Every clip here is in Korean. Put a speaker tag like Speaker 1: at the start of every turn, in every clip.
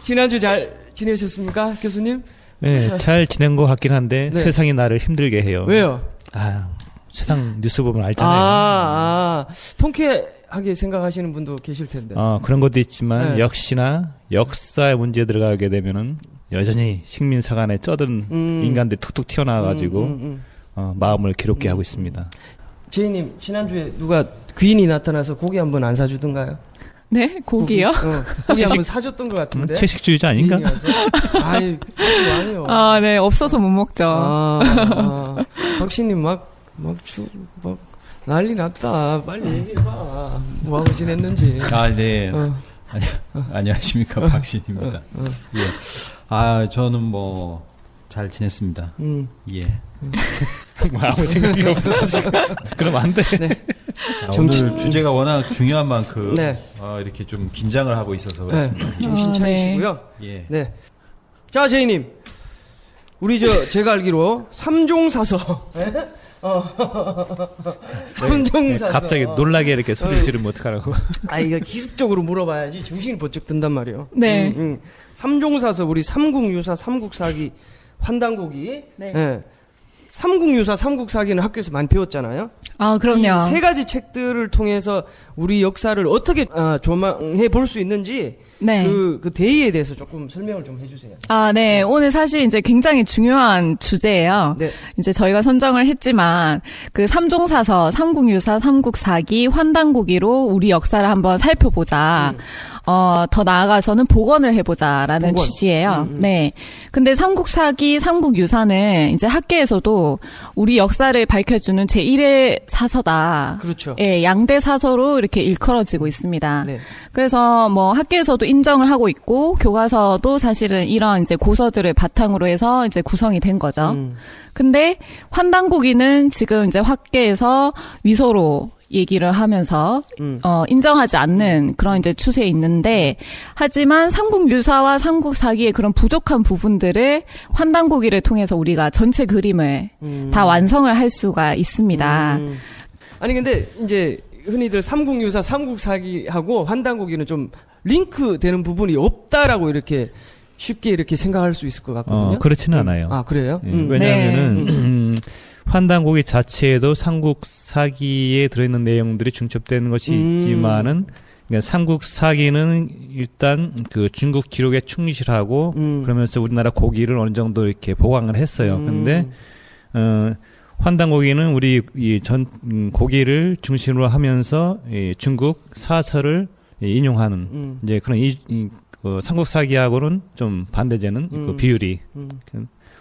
Speaker 1: 지난주 잘 지내셨습니까, 교수님?
Speaker 2: 네, 잘 지낸 것 같긴 한데
Speaker 1: 네.
Speaker 2: 세상이 나를 힘들게 해요.
Speaker 1: 왜요?
Speaker 2: 세상 뉴스 보면 알잖아요.
Speaker 1: 통쾌하게 생각하시는 분도 계실 텐데.
Speaker 2: 그런 것도 있지만
Speaker 1: 네.
Speaker 2: 역시나 역사의 문제에 들어가게 되면은 여전히 식민사관에 쩌든 인간들이 툭툭 튀어나와가지고 마음을 괴롭게 하고 있습니다.
Speaker 1: 제이님, 지난주에 누가 귀인이 나타나서 고기 한번 안 사주던가요?
Speaker 3: 네? 고기요?
Speaker 1: 고기 한번 사줬던 것 같은데.
Speaker 2: 채식주의자 아닌가?
Speaker 1: 아이, 왕이요.
Speaker 3: 네, 없어서 못 먹죠.
Speaker 1: 박씨님 막 난리 났다. 빨리 얘기해봐. 뭐하고 지냈는지.
Speaker 4: 네. 안녕하십니까. 박신입니다. 예. 저는 뭐, 잘 지냈습니다. 예.
Speaker 2: 아무 생각이 없어, 지금. 그럼 안 돼.
Speaker 1: 네.
Speaker 4: 오늘 주제가 워낙 중요한 만큼,
Speaker 1: 네.
Speaker 4: 이렇게 좀 긴장을 하고 있어서 그렇습니다.
Speaker 1: 네. 정신 차리시고요.
Speaker 4: 예.
Speaker 1: 네. 자, 제이님. 우리 제가 알기로 3종 사서. 삼종사서.
Speaker 2: 갑자기 놀라게 이렇게 소리 지르면 어떡하라고.
Speaker 1: 이거 기습적으로 물어봐야지 정신이 번쩍 든단 말이에요.
Speaker 3: 네.
Speaker 1: 3종 사서 우리 삼국유사, 삼국사기, 환단고기.
Speaker 3: 네.
Speaker 1: 삼국유사, 삼국사기는 학교에서 많이 배웠잖아요.
Speaker 3: 그럼요.
Speaker 1: 이 세 가지 책들을 통해서 우리 역사를 어떻게 조망해 볼 수 있는지
Speaker 3: 네.
Speaker 1: 그 대의에 대해서 조금 설명을 좀 해주세요.
Speaker 3: 네. 오늘 사실 이제 굉장히 중요한 주제예요.
Speaker 1: 네.
Speaker 3: 이제 저희가 선정을 했지만 그 삼종사서, 삼국유사, 삼국사기, 환단고기로 우리 역사를 한번 살펴보자. 더 나아가서는 복원을 해보자라는 취지예요. 네. 근데 삼국사기, 삼국유사는 이제 학계에서도 우리 역사를 밝혀주는 제1의 사서다.
Speaker 1: 그렇죠.
Speaker 3: 예, 양대 사서로 이렇게 일컬어지고 있습니다.
Speaker 1: 네.
Speaker 3: 그래서 뭐 학계에서도 인정을 하고 있고 교과서도 사실은 이런 이제 고서들을 바탕으로 해서 이제 구성이 된 거죠. 근데 환단고기는 지금 이제 학계에서 위서로 얘기를 하면서 인정하지 않는 그런 이제 추세에 있는데, 하지만 삼국유사와 삼국사기의 그런 부족한 부분들을 환단고기를 통해서 우리가 전체 그림을 다 완성을 할 수가 있습니다.
Speaker 1: 아니 근데 이제 흔히들 삼국유사, 삼국사기하고 환단고기는 좀 링크되는 부분이 없다라고 이렇게 쉽게 이렇게 생각할 수 있을 것 같거든요.
Speaker 2: 그렇지는 않아요.
Speaker 1: 그래요?
Speaker 2: 왜냐하면은 환단고기 자체에도 삼국사기에 들어있는 내용들이 중첩되는 것이 있지만은, 그러니까 삼국사기는 일단 그 중국 기록에 충실하고 그러면서 우리나라 고기를 어느 정도 이렇게 보강을 했어요. 근데 환단고기는 우리 고기를 중심으로 하면서 중국 사설을 인용하는 이제 그런 삼국사기하고는 좀 반대되는 그 비율이.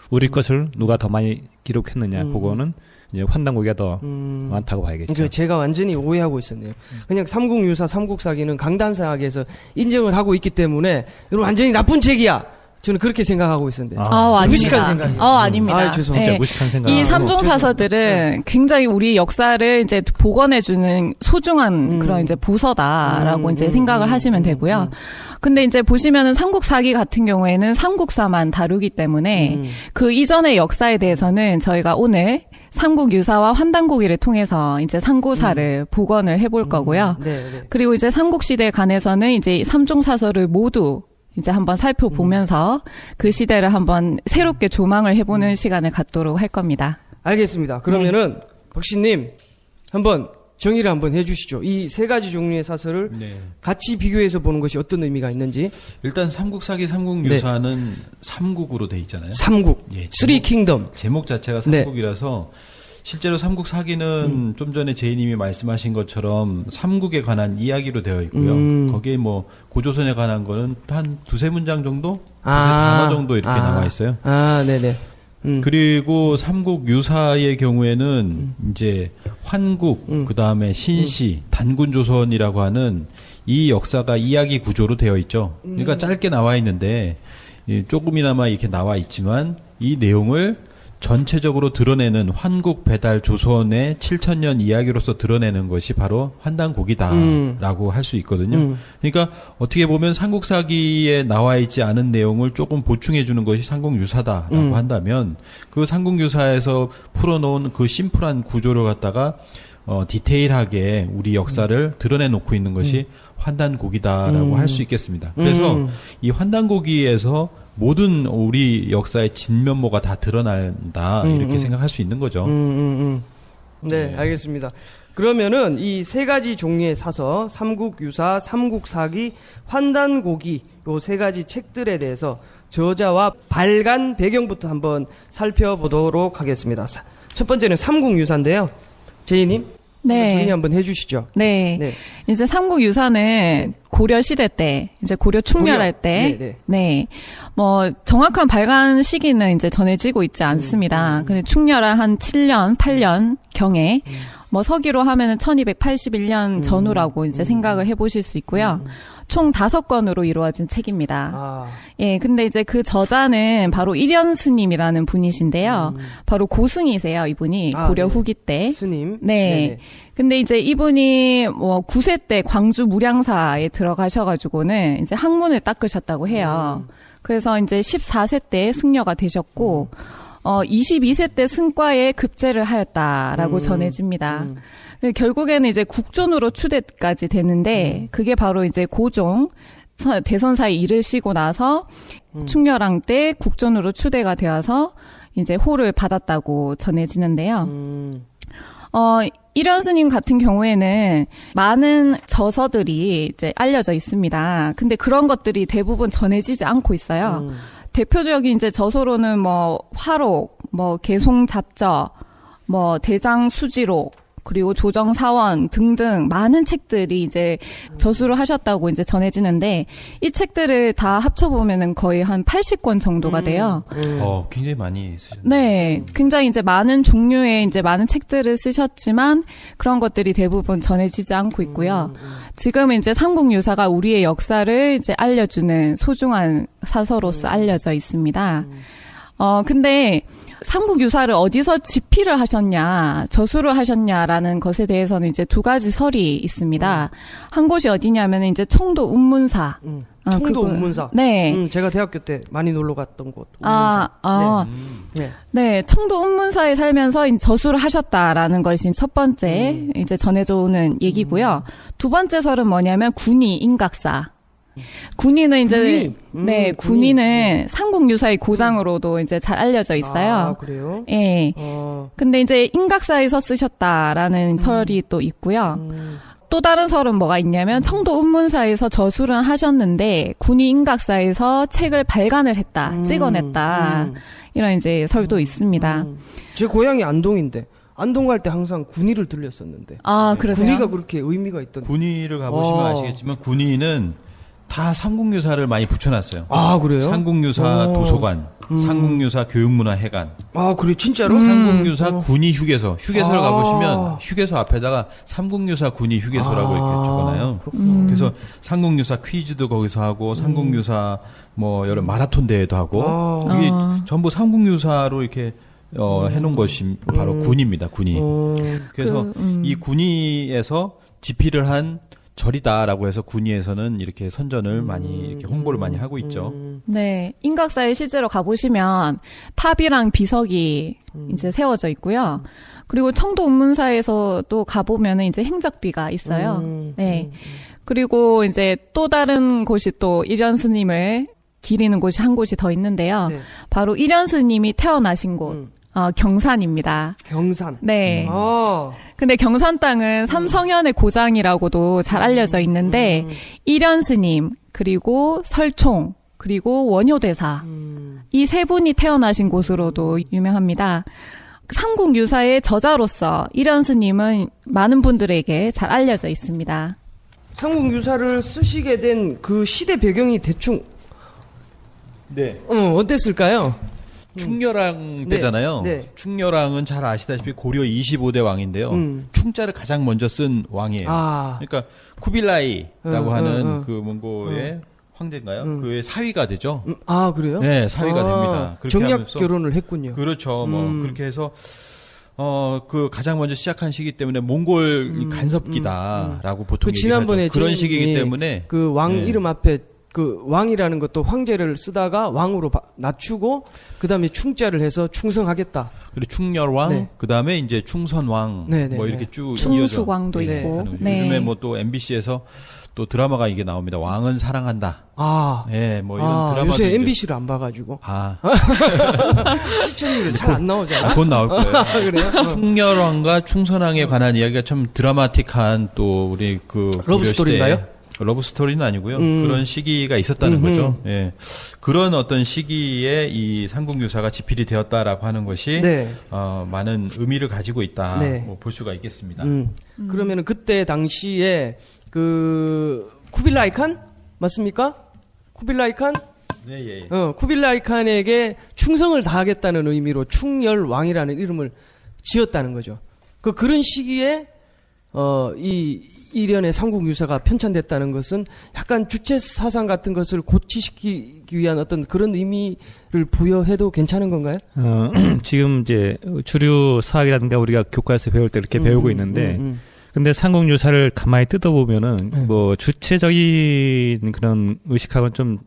Speaker 2: 우리 것을 누가 더 많이 기록했느냐, 그거는 이제 환단고기가 더 많다고 봐야겠죠.
Speaker 1: 제가 완전히 오해하고 있었네요. 그냥 삼국유사, 삼국사기는 강단사학에서 인정을 하고 있기 때문에 이건 완전히 나쁜 책이야. 저는 그렇게 생각하고 있었는데.
Speaker 3: 아닙니다.
Speaker 1: 무식한 생각이에요.
Speaker 3: 아닙니다.
Speaker 1: 죄송합니다.
Speaker 2: 진짜 무식한 생각.
Speaker 3: 이 삼종사서들은 굉장히 우리 역사를 이제 복원해주는 소중한 그런 이제 보서다라고 이제 생각을 하시면 되고요. 근데 이제 보시면은 삼국사기 같은 경우에는 삼국사만 다루기 때문에 그 이전의 역사에 대해서는 저희가 오늘 삼국유사와 환단고기를 통해서 이제 삼고사를 복원을 해볼 거고요. 그리고 이제 삼국시대에 관해서는 이제 삼종사서를 모두 이제 한번 살펴보면서 그 시대를 한번 새롭게 조망을 해보는 시간을 갖도록 할 겁니다.
Speaker 1: 알겠습니다. 그러면은 박씨님 한번 정의를 한번 해주시죠. 이 세 가지 종류의 사설을 같이 비교해서 보는 것이 어떤 의미가 있는지.
Speaker 4: 일단 삼국사기, 삼국유사는 삼국으로 돼 있잖아요.
Speaker 1: 삼국. 쓰리 킹덤.
Speaker 4: 제목 자체가 삼국이라서 실제로 삼국사기는 좀 전에 제이님이 말씀하신 것처럼 삼국에 관한 이야기로 되어 있고요. 거기에 뭐 고조선에 관한 거는 한 두세 문장 정도? 두세 단어 정도 이렇게 나와 있어요.
Speaker 1: 네네.
Speaker 4: 그리고 삼국유사의 경우에는 이제 환국, 그 다음에 신시, 단군조선이라고 하는 이 역사가 이야기 구조로 되어 있죠. 그러니까 짧게 나와 있는데 조금이나마 이렇게 나와 있지만 이 내용을 전체적으로 드러내는 환국 배달 조선의 7,000년 이야기로서 드러내는 것이 바로 환단고기다라고 할 수 있거든요. 그러니까 어떻게 보면 삼국사기에 나와 있지 않은 내용을 조금 보충해 주는 것이 삼국유사다라고 한다면 그 삼국유사에서 풀어놓은 그 심플한 구조를 갖다가 디테일하게 우리 역사를 드러내놓고 있는 것이 환단곡이다라고 할 수 있겠습니다. 그래서 이 환단곡이에서 모든 우리 역사의 진면모가 다 드러난다 이렇게 생각할 수 있는 거죠.
Speaker 1: 네, 알겠습니다. 그러면은 이 세 가지 종류의 사서, 삼국유사, 삼국사기, 환단고기 요 세 가지 책들에 대해서 저자와 발간 배경부터 한번 살펴보도록 하겠습니다. 첫 번째는 삼국유사인데요. 제이님,
Speaker 3: 네.
Speaker 1: 정리 한번 해주시죠.
Speaker 3: 네.
Speaker 1: 네.
Speaker 3: 이제 삼국유사는 고려 시대 때, 이제 고려 충렬할
Speaker 1: 고려.
Speaker 3: 때,
Speaker 1: 네,
Speaker 3: 네. 뭐, 정확한 발간 시기는 이제 전해지고 있지 않습니다. 근데 충렬한 한 7년, 8년 경에, 뭐 서기로 하면은 1281년 전후라고 이제 생각을 해보실 수 있고요. 총 5권으로 이루어진 책입니다.
Speaker 1: 아,
Speaker 3: 예, 근데 이제 그 저자는 바로 일현 스님이라는 분이신데요. 바로 고승이세요, 이분이.
Speaker 1: 아,
Speaker 3: 고려
Speaker 1: 네.
Speaker 3: 후기 때.
Speaker 1: 스님.
Speaker 3: 네.
Speaker 1: 네네.
Speaker 3: 근데 이제 이분이 뭐 9세 때 광주 무량사에 들어가셔가지고는 이제 학문을 닦으셨다고 해요. 그래서 이제 14세 때 승려가 되셨고, 22세 때 승과에 급제를 하였다라고 전해집니다. 결국에는 이제 국존으로 추대까지 되는데, 그게 바로 이제 고종, 대선사에 이르시고 나서 충렬왕 때 국존으로 추대가 되어서 이제 호를 받았다고 전해지는데요. 일현 스님 같은 경우에는 많은 저서들이 이제 알려져 있습니다. 근데 그런 것들이 대부분 전해지지 않고 있어요. 대표적인 이제 저서로는 뭐 화록, 뭐 개송잡저, 뭐 대장수지록, 그리고 조정사원 등등 많은 책들이 이제 저수를 하셨다고 이제 전해지는데 이 책들을 다 합쳐보면은 거의 한 80권 정도가 돼요.
Speaker 4: 굉장히 많이 쓰셨네요.
Speaker 3: 네, 굉장히 이제 많은 종류의 이제 많은 책들을 쓰셨지만 그런 것들이 대부분 전해지지 않고 있고요. 지금 이제 삼국유사가 우리의 역사를 이제 알려주는 소중한 사서로서 알려져 있습니다. 근데 삼국유사를 어디서 집필을 하셨냐, 저수를 하셨냐라는 것에 대해서는 이제 두 가지 설이 있습니다. 한 곳이 어디냐면 이제 청도 운문사.
Speaker 1: 청도 운문사.
Speaker 3: 네.
Speaker 1: 제가 대학교 때 많이 놀러 갔던 곳. 운문사. 네.
Speaker 3: 네, 청도 운문사에 살면서 저수를 하셨다라는 것이 첫 번째 이제 전해져 오는 얘기고요. 두 번째 설은 뭐냐면 군위 인각사. 군위는 이제 네, 군위는 삼국유사의 고장으로도 이제 잘 알려져 있어요.
Speaker 1: 아, 그래요?
Speaker 3: 예. 근데 이제 인각사에서 쓰셨다라는 설이 또 있고요. 또 다른 설은 뭐가 있냐면 청도 운문사에서 저술은 하셨는데 군위 인각사에서 책을 발간을 했다, 찍어냈다. 이런 이제 설도 있습니다.
Speaker 1: 제 고향이 안동인데 안동 갈 때 항상 군위를 들렸었는데.
Speaker 3: 아, 그러세요?
Speaker 1: 군위가 그렇게 의미가 있던데.
Speaker 4: 군위를 가보시면 아시겠지만 군위는 다 삼국유사를 많이 붙여놨어요.
Speaker 1: 아, 그래요?
Speaker 4: 삼국유사 도서관, 삼국유사 교육문화회관.
Speaker 1: 아, 그래, 진짜로?
Speaker 4: 삼국유사 군위 휴게소를 가보시면 휴게소 앞에다가 삼국유사 군위 휴게소라고 이렇게 적어놔요. 그래서 삼국유사 퀴즈도 거기서 하고 삼국유사 뭐 여러 마라톤 대회도 하고 이게 전부 삼국유사로 이렇게 해놓은 것이 바로 군입니다. 군위. 그래서 이 군위에서 집필을 한 절이다라고 해서 군위에서는 이렇게 선전을 많이 이렇게 홍보를 많이 하고 있죠.
Speaker 3: 네, 인각사에 실제로 가보시면 탑이랑 비석이 이제 세워져 있고요. 그리고 청도 운문사에서 또 가보면은 이제 행적비가 있어요. 네. 그리고 이제 또 다른 곳이 또 일현 스님을 기리는 곳이 한 곳이 더 있는데요.
Speaker 1: 네.
Speaker 3: 바로 일현 스님이 태어나신 곳, 경산입니다.
Speaker 1: 경산.
Speaker 3: 네.
Speaker 1: 아.
Speaker 3: 근데 경산 땅은 삼성현의 고장이라고도 잘 알려져 있는데 일현 스님, 그리고 설총, 그리고 원효대사 이 세 분이 태어나신 곳으로도 유명합니다. 삼국유사의 저자로서 일현 스님은 많은 분들에게 잘 알려져 있습니다.
Speaker 1: 삼국유사를 쓰시게 된 그 시대 배경이 대충
Speaker 4: 네.
Speaker 1: 어땠을까요?
Speaker 4: 충렬왕 때잖아요.
Speaker 1: 네.
Speaker 4: 충렬왕은 잘 아시다시피 고려 25대 왕인데요. 충자를 가장 먼저 쓴 왕이에요.
Speaker 1: 아.
Speaker 4: 그러니까 쿠빌라이라고 하는 그 몽고의 황제인가요? 그의 사위가 되죠.
Speaker 1: 아, 그래요?
Speaker 4: 네, 사위가 됩니다. 그렇게
Speaker 1: 정략
Speaker 4: 하면서
Speaker 1: 결혼을 했군요.
Speaker 4: 그렇죠. 뭐 그렇게 해서 그 가장 먼저 시작한 시기 때문에 몽골 간섭기다라고 보통
Speaker 1: 그 지난번에
Speaker 4: 얘기하죠. 그런
Speaker 1: 저희
Speaker 4: 시기이기 때문에
Speaker 1: 그 왕
Speaker 4: 네.
Speaker 1: 이름 앞에 그 왕이라는 것도 황제를 쓰다가 왕으로 낮추고 그다음에 충자를 해서 충성하겠다.
Speaker 4: 그리고 충렬왕,
Speaker 1: 네.
Speaker 4: 그다음에 이제 충선왕,
Speaker 1: 네, 네,
Speaker 4: 뭐
Speaker 1: 네.
Speaker 4: 이렇게 쭉
Speaker 3: 충수광도
Speaker 4: 이어져.
Speaker 3: 있고.
Speaker 4: 가는 거죠.
Speaker 3: 네.
Speaker 4: 요즘에 뭐 또 MBC에서 또 드라마가 이게 나옵니다. 왕은 사랑한다.
Speaker 1: 아,
Speaker 4: 예, 뭐 이런 드라마도
Speaker 1: 요새
Speaker 4: 이제-
Speaker 1: MBC를 안 봐가지고
Speaker 4: 아,
Speaker 1: 시청률 잘 안 나오잖아.
Speaker 4: 곧 나올 거예요.
Speaker 1: 그래요?
Speaker 4: 충렬왕과 충선왕에 관한 이야기가 참 드라마틱한 또 우리 그
Speaker 1: 러브
Speaker 4: 고려
Speaker 1: 스토리인가요?
Speaker 4: 시대에 러브 스토리는 아니고요. 그런 시기가 있었다는 거죠. 예. 그런 어떤 시기에 이 삼국유사가 집필이 되었다라고 하는 것이
Speaker 1: 네.
Speaker 4: 많은 의미를 가지고 있다.
Speaker 1: 네.
Speaker 4: 뭐 볼 수가 있겠습니다.
Speaker 1: 그러면은 그때 당시에 그 쿠빌라이 칸 맞습니까? 쿠빌라이 칸?
Speaker 4: 네, 예, 예.
Speaker 1: 쿠빌라이 칸에게 충성을 다하겠다는 의미로 충렬왕이라는 이름을 지었다는 거죠. 그런 시기에 이 일련의 삼국유사가 편찬됐다는 것은 약간 주체 사상 같은 것을 고치시키기 위한 어떤 그런 의미를 부여해도 괜찮은 건가요?
Speaker 2: 지금 이제 주류 사학이라든가 우리가 교과에서 배울 때 이렇게 배우고 있는데, 근데 삼국유사를 가만히 뜯어보면은 뭐 주체적인 그런 의식하고는 좀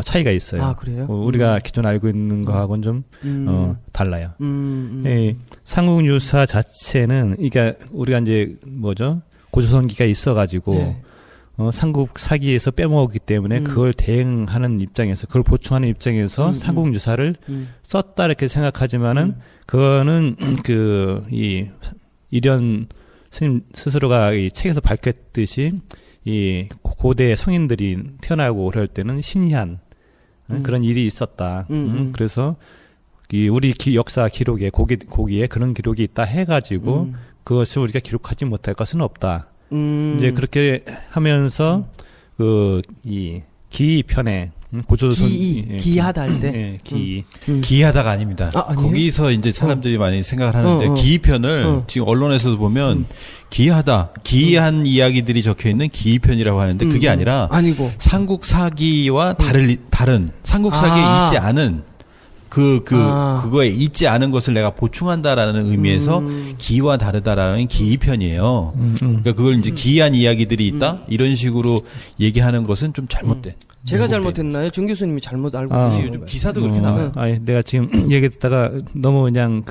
Speaker 2: 차이가 있어요.
Speaker 1: 아, 그래요?
Speaker 2: 우리가 기존 알고 있는 거하고는 좀 달라요. 이 삼국유사 자체는 그러니까 우리가 이제 뭐죠? 고조선기가 있어가지고
Speaker 1: 네.
Speaker 2: 삼국 사기에서 빼먹었기 때문에 그걸 대응하는 입장에서 그걸 보충하는 입장에서 삼국유사를 썼다 이렇게 생각하지만은 그거는 그 이 이련 스님 스스로가 이 책에서 밝혔듯이 이 고대 성인들이 태어나고 그럴 때는 신희한 그런 일이 있었다. 그래서 이 우리 역사 기록에 고기에 그런 기록이 있다 해가지고 그것을 우리가 기록하지 못할 것은 없다. 이제 그렇게 하면서 이 기편에 고조선
Speaker 1: 기하다 할 때
Speaker 4: 기하다가 아닙니다.
Speaker 1: 아니에요?
Speaker 4: 거기서 이제 사람들이 많이 생각을 하는데 기편을 지금 언론에서도 보면 기이한 이야기들이 적혀 있는 기편이라고 하는데 그게 아니라
Speaker 1: 아니고
Speaker 4: 삼국사기와 다른 삼국사기에 있지 않은 그거에 있지 않은 것을 내가 보충한다라는 의미에서 기와 다르다라는 기편이에요. 그러니까 그걸 이제 기이한 이야기들이 있다 이런 식으로 얘기하는 것은 좀 잘못된.
Speaker 1: 제가 잘못했나요? 정 교수님이 잘못 알고 계신
Speaker 4: 요즘
Speaker 1: 건가요?
Speaker 4: 기사도 그렇게 나와요.
Speaker 2: 내가 지금 얘기했다가 너무 그냥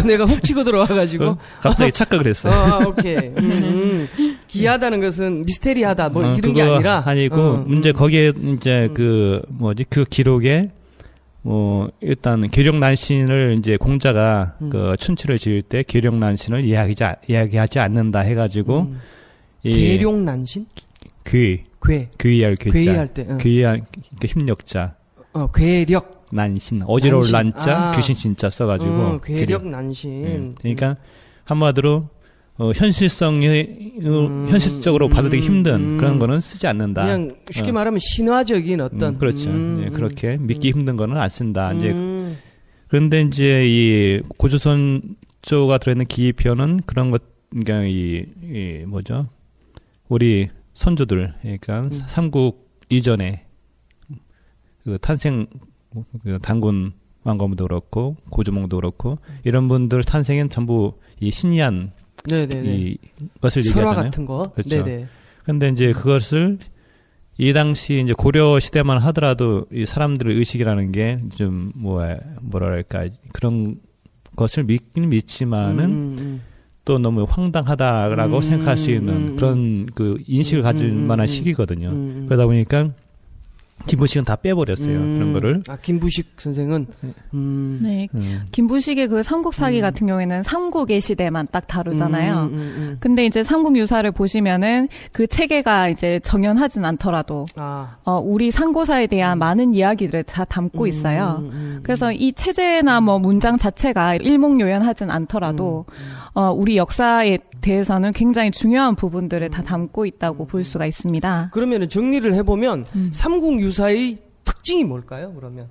Speaker 1: 내가 훅 치고 들어와가지고
Speaker 2: 갑자기 착각을 했어요.
Speaker 1: 오케이. 기하다는 것은 미스테리하다 뭐 이런 게
Speaker 2: 그거
Speaker 1: 아니라
Speaker 2: 아니고 문제 거기에 이제 그 기록에 일단 계룡난신을 이제 공자가 그 춘추를 지을 때 계룡난신을 이야기하지 않는다 해가지고
Speaker 1: 계룡난신?
Speaker 2: 괴이할 괴자,
Speaker 1: 괴이할 때
Speaker 2: 괴이할 힘력자,
Speaker 1: 괴력
Speaker 2: 난신 어지러울
Speaker 1: 난신.
Speaker 2: 난자 귀신 진짜 써가지고
Speaker 1: 괴력 난신.
Speaker 2: 그러니까 한마디로 현실적으로 받아들이기 힘든 그런 거는 쓰지 않는다.
Speaker 1: 그냥 쉽게 말하면 신화적인 어떤
Speaker 2: 그렇죠. 그렇게 믿기 힘든 거는 안 쓴다. 이제 그런데 이제 이 고조선조가 들어있는 기편은 그런 것, 그러니까 이 뭐죠? 우리 선조들, 그러니까 삼국 이전에 그 탄생 단군 왕검도 그렇고 고조몽도 그렇고 이런 분들 탄생은 전부 이 신이한 이 것을
Speaker 1: 설화
Speaker 2: 얘기하잖아요.
Speaker 1: 같은 거.
Speaker 2: 그렇죠.
Speaker 1: 네네.
Speaker 2: 근데 이제 그것을 이 당시 이제 고려 시대만 하더라도 이 사람들의 의식이라는 게 좀 뭐랄까 그런 것을 믿긴 믿지만은 또 너무 황당하다라고 생각할 수 있는 그런 그 인식을 가질 만한 시기거든요. 그러다 보니까 김부식은 다 빼버렸어요. 그런 거를.
Speaker 1: 김부식 선생은
Speaker 3: 네. 김부식의 그 삼국사기 같은 경우에는 삼국의 시대만 딱 다루잖아요. 근데 이제 삼국유사를 보시면은 그 체계가 이제 정연하진 않더라도 우리 상고사에 대한 많은 이야기들을 다 담고 있어요. 그래서 이 체제나 뭐 문장 자체가 일목요연하진 않더라도 우리 역사에 대해서는 굉장히 중요한 부분들을 다 담고 있다고 볼 수가 있습니다.
Speaker 1: 그러면 정리를 해보면 삼국유사의 특징이 뭘까요? 그러면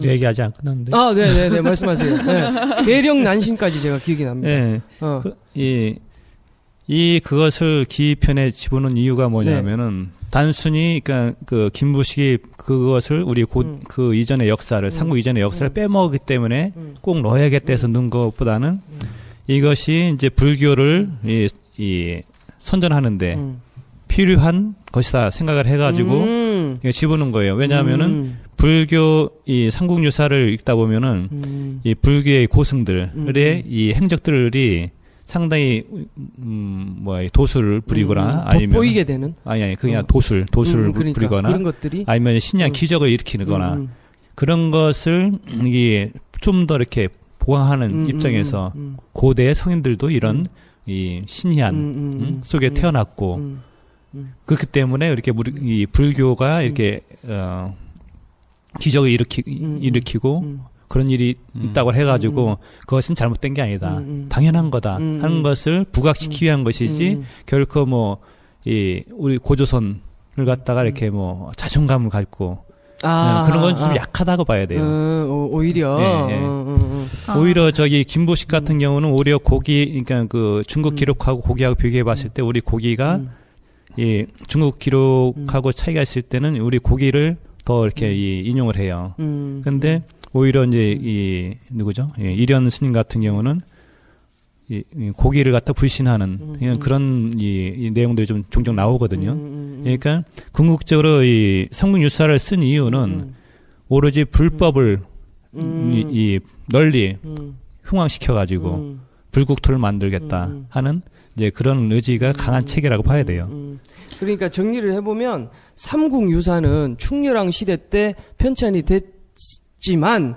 Speaker 2: 얘기하지 않 끝났는데.
Speaker 1: 네네네 말씀하세요. 네. 괴력난신까지 제가 기억이 납니다.
Speaker 2: 네. 그것을 기편에 집어넣은 이유가 뭐냐면은 단순히 그러니까 그 김부식이 그것을 우리 그 이전의 역사를 삼국 이전의 역사를 빼먹었기 때문에 꼭 넣어야겠다 해서 넣은 것보다는 이것이 이제 불교를 이 선전하는데 필요한 것이다 생각을 해가지고 이거 집어넣은 거예요. 왜냐하면은 불교 이 삼국유사를 읽다 보면은 이 불교의 고승들의 이 행적들이 상당히 도술을 부리거나 아니면
Speaker 1: 돋보이게 되는
Speaker 2: 아니 그냥 도술을
Speaker 1: 그러니까
Speaker 2: 부리거나
Speaker 1: 그런 것들이
Speaker 2: 아니면 신기한 기적을 일으키거나 그런 것을 이게 좀 더 이렇게 보강하는 입장에서 고대 성인들도 이런 이 신희한 속에 태어났고 그렇기 때문에 이렇게 이 불교가 이렇게 기적을 일으키고 그런 일이 있다고 해가지고 그것은 잘못된 게 아니다. 당연한 거다 하는 것을 부각시키기 위한 것이지 결코 우리 고조선을 갖다가 이렇게 자존감을 갖고 그런 건 좀 약하다고 봐야 돼요.
Speaker 1: 오히려
Speaker 2: 오히려 저기 김부식 같은 경우는 오히려 그러니까 그 중국 기록하고 고기하고 비교해 봤을 때 우리 고기가 이 중국 기록하고 차이가 있을 때는 우리 고기를 더 이렇게 인용을 해요. 근데 오히려 이제 이 누구죠? 이련 스님 같은 경우는 이 고기를 갖다 불신하는 그런 이 내용들이 좀 종종 나오거든요. 그러니까 궁극적으로 이 삼국유사를 쓴 이유는 오로지 불법을 이 널리 흉왕시켜 가지고 불국토를 만들겠다 하는 이제 그런 의지가 강한 체계라고 봐야 돼요.
Speaker 1: 그러니까 정리를 해보면 삼국유사는 충렬왕 시대 때 편찬이 됐지만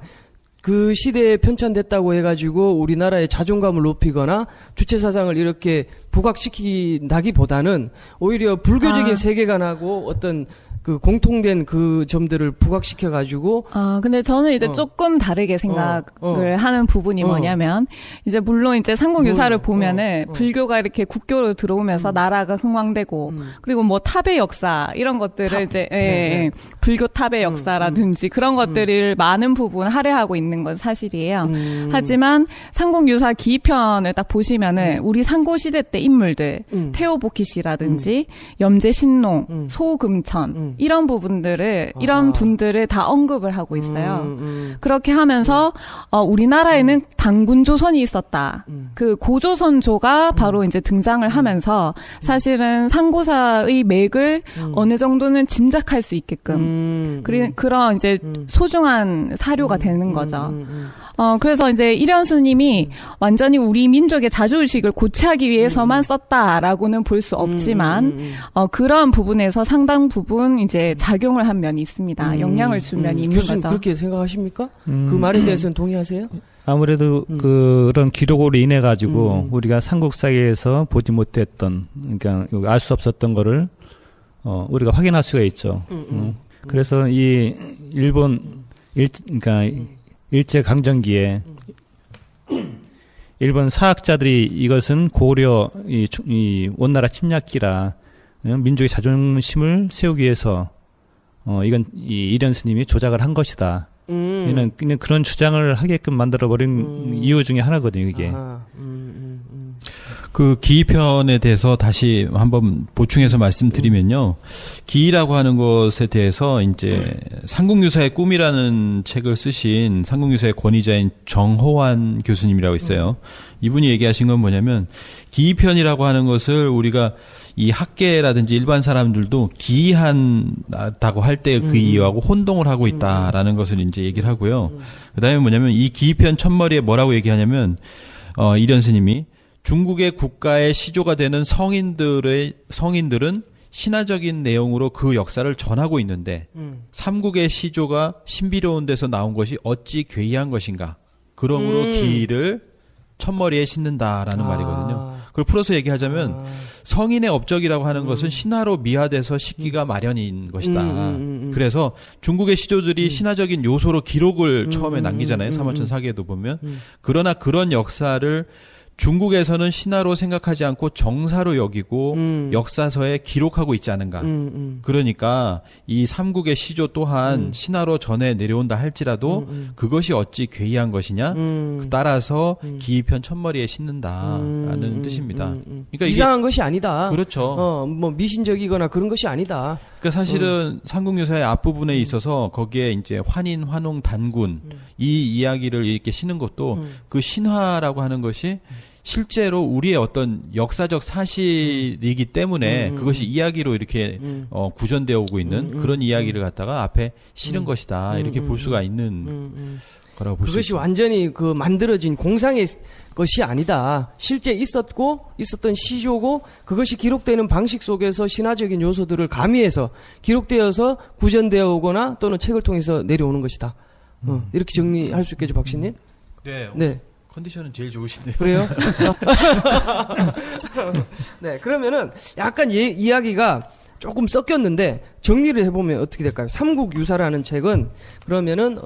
Speaker 1: 그 시대에 편찬됐다고 해가지고 우리나라의 자존감을 높이거나 주체사상을 이렇게 부각시킨다기보다는 오히려 불교적인 세계관하고 어떤 그 공통된 그 점들을 부각시켜가지고.
Speaker 3: 근데 저는 이제 조금 다르게 생각을 하는 부분이 뭐냐면, 이제 물론 이제 삼국유사를 보면은 불교가 이렇게 국교로 들어오면서 나라가 흥왕되고, 그리고 탑의 역사, 이런 것들을 이제, 불교 탑의 역사라든지 그런 것들을 많은 부분 할애하고 있는 건 사실이에요. 하지만 삼국유사 기편을 딱 보시면은 우리 상고시대 때 인물들, 태오보키시라든지 염제신농, 소금천, 이런 부분들을 이런 분들을 다 언급을 하고 있어요. 그렇게 하면서 우리나라에는 단군 조선이 있었다. 그 고조선조가 바로 이제 등장을 하면서 사실은 상고사의 맥을 어느 정도는 짐작할 수 있게끔 그런 이제 소중한 사료가 되는 거죠. 그래서 이제 이련 스님이 완전히 우리 민족의 자주의식을 고취하기 위해서만 썼다라고는 볼 수 없지만, 그런 부분에서 상당 부분 이제 작용을 한 면이 있습니다. 영향을 준 면이 있는
Speaker 1: 교수님
Speaker 3: 거죠.
Speaker 1: 그렇게 생각하십니까? 그 말에 대해서는 동의하세요?
Speaker 2: 아무래도 그런 기록으로 인해 가지고 우리가 삼국사기에서 보지 못했던, 그러니까 알 수 없었던 거를 우리가 확인할 수가 있죠. 그래서 이 그러니까 일제 강점기에 일본 사학자들이 이것은 고려 이 원나라 침략기라 민족의 자존심을 세우기 위해서 이건 이련 스님이 조작을 한 것이다. 그냥 그런 주장을 하게끔 만들어 버린 이유 중에 하나거든요, 이게.
Speaker 4: 그 기편에 대해서 다시 한번 보충해서 말씀드리면요. 기라고 하는 것에 대해서 이제 삼국유사의 꿈이라는 책을 쓰신 삼국유사의 권위자인 정호환 교수님이라고 있어요. 이분이 얘기하신 건 뭐냐면 기편이라고 하는 것을 우리가 이 학계라든지 일반 사람들도 기이하다고 할 때 그 이유하고 혼동을 하고 있다라는 것을 이제 얘기를 하고요. 그다음에 뭐냐면 이 기편 첫머리에 뭐라고 얘기하냐면 이련 스님이 중국의 국가의 시조가 되는 성인들은 신화적인 내용으로 그 역사를 전하고 있는데 삼국의 시조가 신비로운 데서 나온 것이 어찌 괴이한 것인가. 그러므로 기를 첫머리에 싣는다라는 말이거든요. 그걸 풀어서 얘기하자면 성인의 업적이라고 하는 것은 신화로 미화돼서 싣기가 마련인 것이다. 그래서 중국의 시조들이 신화적인 요소로 기록을 처음에 남기잖아요. 삼화천 사기에도 보면. 그러나 그런 역사를 중국에서는 신화로 생각하지 않고 정사로 여기고 역사서에 기록하고 있지 않은가. 그러니까 이 삼국의 시조 또한 신화로 전해 내려온다 할지라도 그것이 어찌 괴이한 것이냐. 따라서 기이편 첫머리에 싣는다라는 뜻입니다. 그러니까
Speaker 1: 이상한 것이 아니다.
Speaker 4: 그렇죠.
Speaker 1: 미신적이거나 그런 것이 아니다.
Speaker 4: 그러니까 사실은 삼국유사의 앞부분에 있어서 거기에 이제 환인, 환웅, 단군 이 이야기를 이렇게 싣는 것도 그 신화라고 하는 것이 실제로 우리의 어떤 역사적 사실이기 때문에 그것이 이야기로 이렇게 구전되어 오고 있는 그런 이야기를 갖다가 앞에 실은 것이다. 이렇게 볼 수가 있는 거라고 볼 수
Speaker 1: 그것이
Speaker 4: 있습니다.
Speaker 1: 완전히 그 만들어진 공상의 것이 아니다. 실제 있었던 시조고 그것이 기록되는 방식 속에서 신화적인 요소들을 가미해서 기록되어서 구전되어 오거나 또는 책을 통해서 내려오는 것이다. 이렇게 정리할 수 있겠죠, 박신님?
Speaker 4: 네.
Speaker 1: 네.
Speaker 4: 컨디션은 제일 좋으신데요.
Speaker 1: 그래요? 네, 그러면은 약간 이야기가 조금 섞였는데 정리를 해보면 어떻게 될까요? 삼국유사라는 책은 그러면은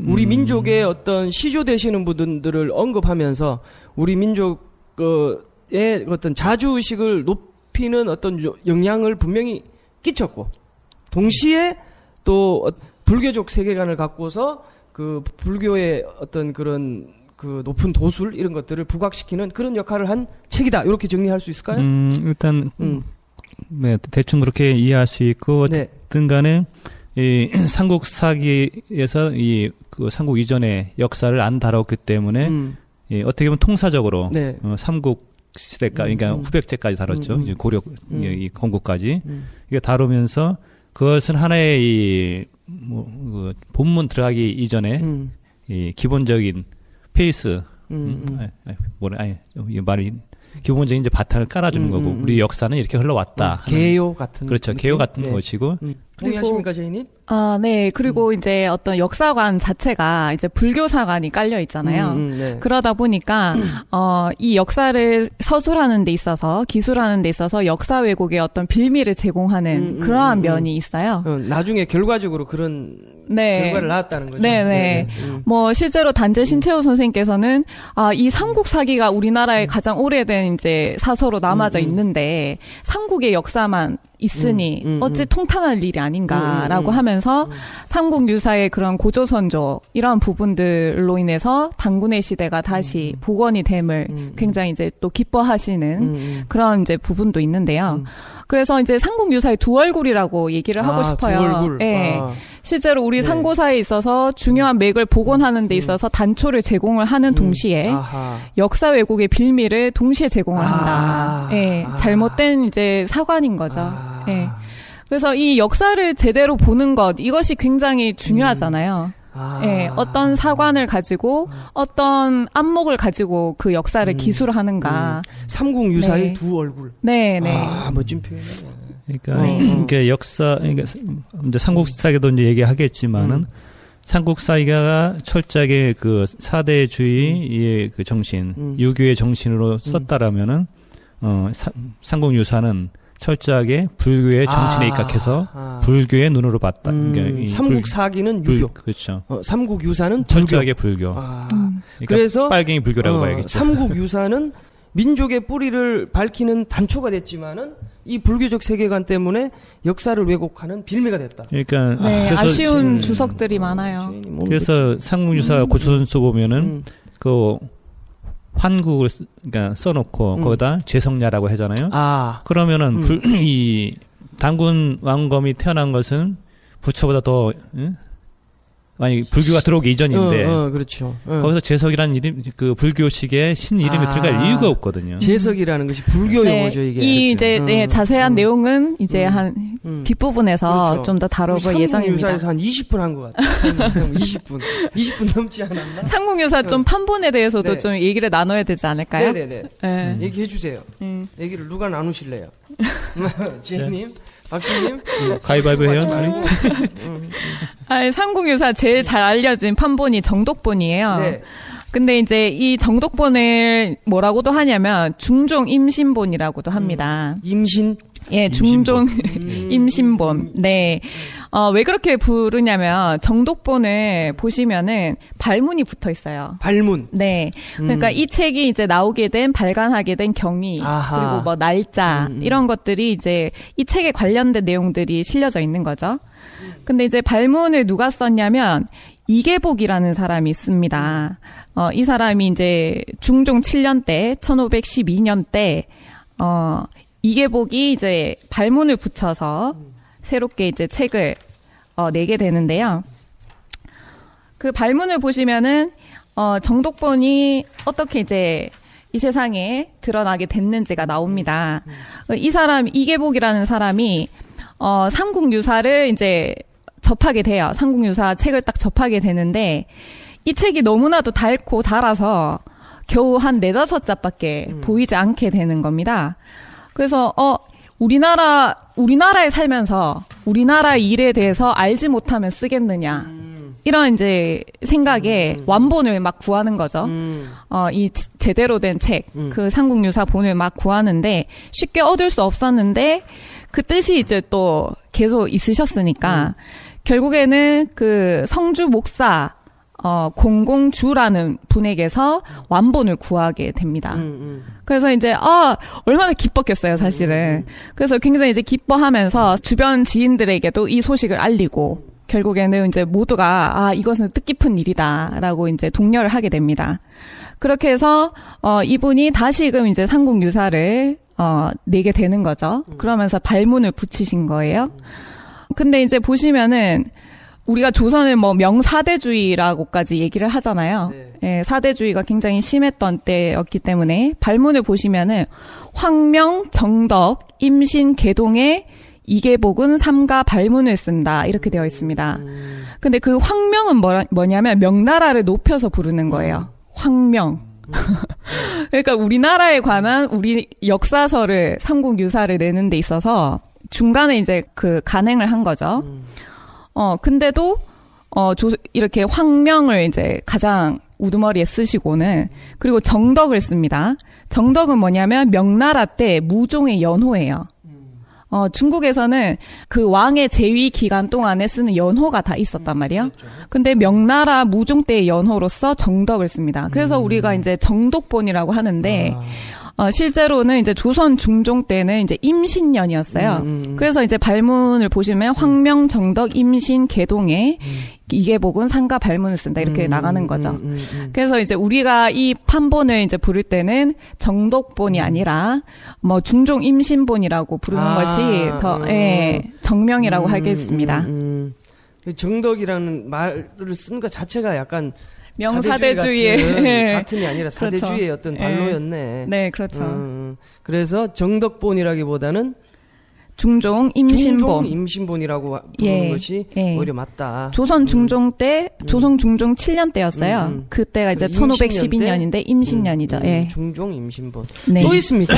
Speaker 1: 우리 민족의 어떤 시조 되시는 분들을 언급하면서 우리 민족의 어떤 자주의식을 높이는 어떤 영향을 분명히 끼쳤고 동시에 또 불교적 세계관을 갖고서 그 불교의 어떤 그런 그 높은 도술 이런 것들을 부각시키는 그런 역할을 한 책이다. 이렇게 정리할 수 있을까요?
Speaker 2: 일단 네, 대충 그렇게 이해할 수 있고 어쨌든 간에 이 삼국 사기에서 이 그 삼국 이전의 역사를 안 다뤘기 때문에 예, 어떻게 보면 통사적으로
Speaker 1: 네.
Speaker 2: 삼국 시대까지 그러니까 후백제까지 다뤘죠. 이제 고려 이 건국까지 이게 다루면서 그것은 하나의 그 본문 들어가기 이전에 이 기본적인 페이스 이 말이 기본적인 이제 바탕을 깔아주는 거고 우리 역사는 이렇게 흘러왔다.
Speaker 1: 개요 같은
Speaker 2: 그렇죠.
Speaker 1: 느낌?
Speaker 2: 개요 같은
Speaker 1: 네.
Speaker 2: 것이고
Speaker 1: 동의하십니까, 제이님?
Speaker 3: 아, 네. 그리고 이제 어떤 역사관 자체가 이제 불교사관이 깔려 있잖아요.
Speaker 1: 네.
Speaker 3: 그러다 보니까 이 역사를 서술하는 데 있어서 기술하는 데 있어서 역사 왜곡의 어떤 빌미를 제공하는 그러한 면이 있어요.
Speaker 1: 나중에 결과적으로 그런
Speaker 3: 네.
Speaker 1: 결과를 낳았다는 거죠.
Speaker 3: 네네. 뭐 실제로 단재 신채호 선생님께서는 이 삼국 사기가 우리나라의 가장 오래된 이제 사서로 남아져 있는데 삼국의 역사만 있으니 어찌 통탄할 일이 아닌가라고 하면서 삼국 유사의 그런 고조선조 이런 부분들로 인해서 단군의 시대가 다시 복원이 됨을 굉장히 이제 또 기뻐하시는 그런 이제 부분도 있는데요. 그래서 이제 삼국 유사의 두 얼굴이라고 얘기를 하고 싶어요.
Speaker 1: 두 얼굴.
Speaker 3: 네. 실제로 우리
Speaker 1: 네.
Speaker 3: 상고사에 있어서 중요한 맥을 복원하는 데 있어서 단초를 제공을 하는 동시에 역사 왜곡의 빌미를 동시에 제공을 한다. 예, 잘못된 이제 사관인 거죠. 예. 그래서 이 역사를 제대로 보는 것 이것이 굉장히 중요하잖아요. 예, 어떤 사관을 가지고 어떤 안목을 가지고 그 역사를 기술하는가.
Speaker 1: 삼국유사의
Speaker 3: 네.
Speaker 1: 두 얼굴.
Speaker 3: 네, 네.
Speaker 1: 멋진 표현이네요.
Speaker 2: 그러니까 이게 역사 그러니까 이제 삼국사기도 이제 얘기하겠지만은 삼국사기가 철저하게 그 사대주의의 그 정신, 유교의 정신으로 썼다라면은 삼국유사는 철저하게 불교의 정신에 입각해서 불교의 눈으로 봤다. 그러니까
Speaker 1: 삼국사기는 유교.
Speaker 2: 그렇죠.
Speaker 1: 삼국유사는
Speaker 2: 철저하게 불교.
Speaker 1: 그러니까
Speaker 2: 그래서 빨갱이 불교라고 봐야겠죠.
Speaker 1: 삼국유사는 민족의 뿌리를 밝히는 단초가 됐지만은 이 불교적 세계관 때문에 역사를 왜곡하는 빌미가 됐다.
Speaker 2: 그러니까
Speaker 3: 네,
Speaker 2: 그래서
Speaker 3: 아쉬운 주석들이 많아요.
Speaker 2: 그래서 삼국유사 고초선수 보면은 그 환국을 그러니까 써놓고 거기다 죄성야라고 하잖아요. 그러면은 이 단군 왕검이 태어난 것은 부처보다 더 아니 불교가 들어오기 이전인데
Speaker 1: 그렇죠.
Speaker 2: 거기서 재석이라는 이름 그 불교식의 신 이름이 들어갈 이유가 없거든요.
Speaker 1: 재석이라는 것이 불교 용어죠 이게.
Speaker 3: 이 이제 네, 자세한 내용은 이제 한 뒷부분에서
Speaker 1: 그렇죠.
Speaker 3: 좀 더 다뤄볼 예정입니다.
Speaker 1: 삼국유사에서 한 20분 한 것 같아요. 20분 넘지 않았나?
Speaker 3: 삼국유사 좀 판본에 대해서도
Speaker 1: 네.
Speaker 3: 좀 얘기를 나눠야 되지 않을까요?
Speaker 1: 네네네.
Speaker 3: 네.
Speaker 1: 얘기해 주세요. 얘기를 누가 나누실래요? 지혜님, 박신님,
Speaker 2: 가위바위보 해요.
Speaker 3: 삼국유사 제일 잘 알려진 판본이 정독본이에요.
Speaker 1: 네.
Speaker 3: 근데 이제 이 정독본을 뭐라고도 하냐면 중종 임신본이라고도 합니다.
Speaker 1: 임신?
Speaker 3: 예, 중종 임신본. 네. 왜 그렇게 부르냐면 정독본을 보시면은 발문이 붙어 있어요.
Speaker 1: 발문.
Speaker 3: 네. 그러니까 이 책이 이제 나오게 된 발간하게 된 경위 그리고 뭐 날짜 이런 것들이 이제 이 책에 관련된 내용들이 실려져 있는 거죠. 근데 이제 발문을 누가 썼냐면 이계복이라는 사람이 있습니다. 이 사람이 이제 중종 7년 때 1512년 때 이계복이 이제 발문을 붙여서 새롭게 이제 책을 내게 되는데요. 그 발문을 보시면은 정독본이 어떻게 이제 이 세상에 드러나게 됐는지가 나옵니다. 이 사람, 이계복이라는 사람이, 삼국유사를 이제 접하게 돼요. 삼국유사 책을 딱 접하게 되는데, 이 책이 너무나도 달고 달아서 겨우 한 4-5자밖에 보이지 않게 되는 겁니다. 그래서, 우리나라에 살면서 우리나라 일에 대해서 알지 못하면 쓰겠느냐. 이런 이제 생각에 완본을 막 구하는 거죠. 이 제대로 된 책, 그 삼국유사 본을 막 구하는데 쉽게 얻을 수 없었는데 그 뜻이 이제 또 계속 있으셨으니까 결국에는 그 성주 목사 공공주라는 분에게서 완본을 구하게 됩니다. 그래서 이제, 얼마나 기뻤겠어요, 사실은. 그래서 굉장히 이제 기뻐하면서 주변 지인들에게도 이 소식을 알리고, 결국에는 이제 모두가, 이것은 뜻깊은 일이다라고 이제 독려를 하게 됩니다. 그렇게 해서, 이분이 다시금 이제 삼국유사를, 내게 되는 거죠. 그러면서 발문을 붙이신 거예요. 근데 이제 보시면은, 우리가 조선을 뭐 명사대주의라고까지 얘기를 하잖아요. 네. 예, 사대주의가 굉장히 심했던 때였기 때문에 발문을 보시면은 황명, 정덕, 임신, 계동의 이계복은 삼가 발문을 쓴다 이렇게 되어 있습니다. 근데 그 황명은 뭐냐면 명나라를 높여서 부르는 거예요. 황명. 그러니까 우리나라에 관한 우리 역사서를 삼국유사를 내는 데 있어서 중간에 이제 그 간행을 한 거죠. 근데도, 이렇게 황명을 이제 가장 우두머리에 쓰시고는, 그리고 정덕을 씁니다. 정덕은 뭐냐면 명나라 때 무종의 연호예요. 중국에서는 그 왕의 재위 기간 동안에 쓰는 연호가 다 있었단 말이에요. 근데 명나라 무종 때의 연호로서 정덕을 씁니다. 그래서 우리가 이제 정독본이라고 하는데, 실제로는 이제 조선 중종 때는 이제 임신년이었어요. 그래서 이제 발문을 보시면 황명, 정덕, 임신, 계동에 이계복은 상가 발문을 쓴다 이렇게 나가는 거죠. 그래서 이제 우리가 이 판본을 이제 부를 때는 정독본이 아니라 뭐 중종 임신본이라고 부르는 것이 더 정명이라고 하겠습니다.
Speaker 1: 정덕이라는 말을 쓴 것 자체가 약간
Speaker 3: 명사대주의의
Speaker 1: 같은이 아니라 사대주의의
Speaker 3: 그렇죠.
Speaker 1: 어떤 발로였네.
Speaker 3: 네, 그렇죠.
Speaker 1: 그래서 정덕본이라기보다는
Speaker 3: 중종 임신본.
Speaker 1: 중종 임신본이라고 부르는 것이 오히려 맞다.
Speaker 3: 조선 중종 때, 조선 중종 7년 때였어요. 그때가 이제 1512년인데 임신년이죠. 예.
Speaker 1: 중종 임신본.
Speaker 3: 네.
Speaker 1: 또 있습니다.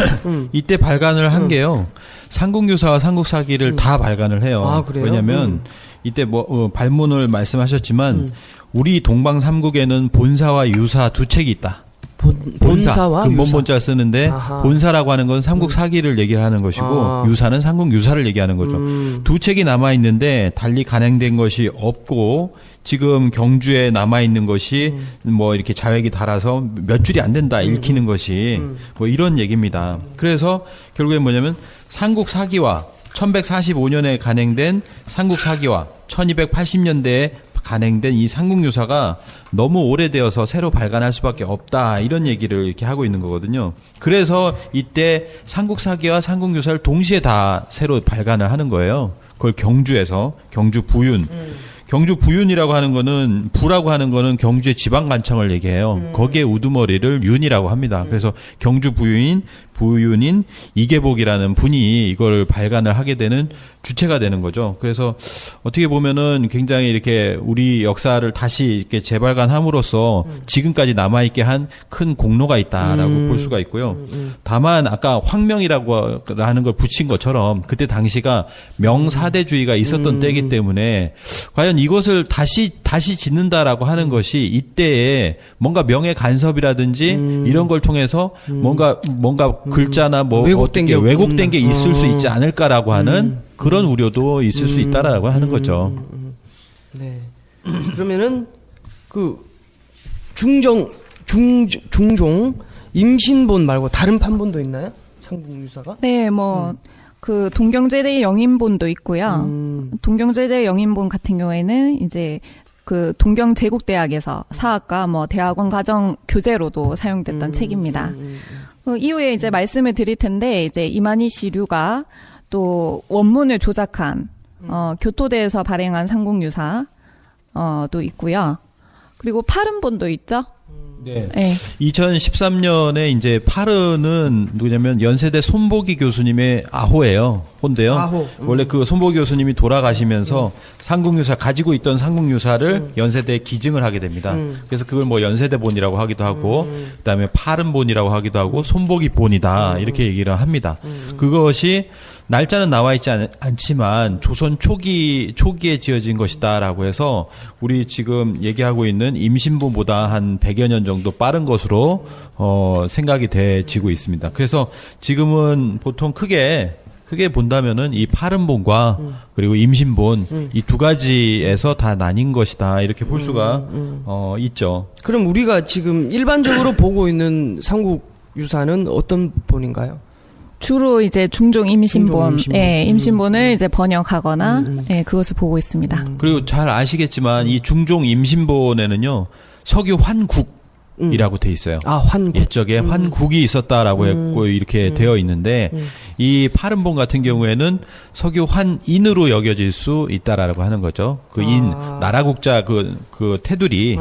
Speaker 4: 이때 발간을 한 게요. 삼국유사와 삼국사기를 다 발간을 해요.
Speaker 1: 아, 그래요?
Speaker 4: 왜냐하면 이때 뭐 발문을 말씀하셨지만 우리 동방삼국에는 본사와 유사 두 책이 있다.
Speaker 1: 본사와
Speaker 4: 근본본자 쓰는데
Speaker 1: 아하.
Speaker 4: 본사라고 하는 건 삼국사기를 얘기를 하는 것이고 유사는 삼국유사를 얘기하는 거죠. 두 책이 남아 있는데 달리 간행된 것이 없고 지금 경주에 남아 있는 것이 뭐 이렇게 자획이 달아서 몇 줄이 안 된다 읽히는 것이 뭐 이런 얘기입니다. 그래서 결국엔 뭐냐면 삼국사기와 1145년에 간행된 삼국사기와 1280년대에 간행된 이 삼국유사가 너무 오래되어서 새로 발간할 수밖에 없다 이런 얘기를 이렇게 하고 있는 거거든요. 그래서 이때 삼국사기와 삼국유사를 동시에 다 새로 발간을 하는 거예요. 그걸 경주에서 경주 부윤. 경주 부윤이라고 하는 거는 부라고 하는 거는 경주의 지방관청을 얘기해요. 거기에 우두머리를 윤이라고 합니다. 그래서 경주 부윤인 이계복이라는 분이 이걸 발간을 하게 되는 주체가 되는 거죠. 그래서 어떻게 보면은 굉장히 이렇게 우리 역사를 다시 이렇게 재발간함으로써 지금까지 남아있게 한 큰 공로가 있다라고 볼 수가 있고요. 다만 아까 황명이라고 하는 걸 붙인 것처럼 그때 당시가 명사대주의가 있었던 때이기 때문에 과연 이것을 다시 짓는다라고 하는 것이 이때에 뭔가 명예 간섭이라든지 이런 걸 통해서 뭔가 글자나 뭐 어떻게 왜곡된 게 있을 수 있지 않을까라고 하는 그런 우려도 있을 수 있다라고 하는 거죠.
Speaker 1: 네. 그러면은 그 중종 임신본 말고 다른 판본도 있나요? 삼국유사가?
Speaker 3: 네, 뭐 그 동경제대 영인본도 있고요. 동경제대 영인본 같은 경우에는 이제 그 동경제국대학에서 사학과 뭐 대학원 과정 교재로도 사용됐던 책입니다. 그 이후에 이제 말씀을 드릴 텐데 이제 이만희 씨류가 또 원문을 조작한 교토대에서 발행한 삼국유사 도 있고요. 그리고 파른본도 있죠.
Speaker 4: 네.
Speaker 3: 네.
Speaker 4: 2013년에 이제 파르는 누구냐면 연세대 손보기 교수님의 아호예요. 혼데요.
Speaker 1: 아호.
Speaker 4: 원래 그 손보기 교수님이 돌아가시면서 삼국유사 가지고 있던 삼국유사를 연세대에 기증을 하게 됩니다. 그래서 그걸 뭐 연세대본이라고 하기도 하고 그다음에 파른본이라고 하기도 하고 손보기본이다 이렇게 얘기를 합니다. 그것이 날짜는 나와 있지 않지만 조선 초기에 지어진 것이다라고 해서 우리 지금 얘기하고 있는 임신부보다 한 100여 년 정도 빠른 것으로 생각이 돼지고 있습니다. 그래서 지금은 보통 크게 본다면은 이 파른본과 그리고 임신본 이 두 가지에서 다 나뉜 것이다 이렇게 볼 수가 있죠.
Speaker 1: 그럼 우리가 지금 일반적으로 보고 있는 삼국 유사는 어떤 본인가요?
Speaker 3: 주로 이제 중종 임신본,
Speaker 1: 중종 임신본.
Speaker 3: 예, 임신본을 이제 번역하거나, 예, 그것을 보고 있습니다.
Speaker 4: 그리고 잘 아시겠지만 이 중종 임신본에는요 석유 환국이라고 돼 있어요.
Speaker 1: 아, 환국.
Speaker 4: 옛적에 환국이 있었다라고 했고 이렇게 되어 있는데 이 파른본 같은 경우에는 석유 환인으로 여겨질 수 있다라고 하는 거죠. 그 인 나라국자 그 테두리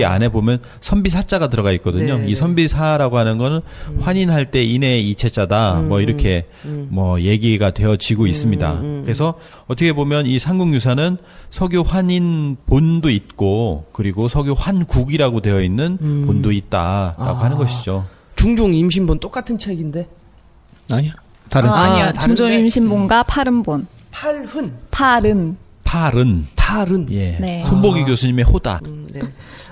Speaker 4: 안에 보면 선비사자가 들어가 있거든요.
Speaker 1: 네,
Speaker 4: 이 선비사라고 하는 거는 환인할 때 인의 이체자다 뭐 이렇게 뭐 얘기가 되어지고 있습니다. 그래서 어떻게 보면 이 삼국유사는 석유 환인 본도 있고 그리고 석유 환국이라고 되어 있는 본도 있다라고 하는 것이죠.
Speaker 1: 중종 임신본 똑같은 책인데
Speaker 2: 아니요. 다른 책.
Speaker 3: 아니요.
Speaker 1: 다른데?
Speaker 3: 중종 임신본과 파른본.
Speaker 1: 팔흔.
Speaker 4: 팔은 예.
Speaker 3: 네.
Speaker 4: 손보기 교수님의 호다.
Speaker 1: 네.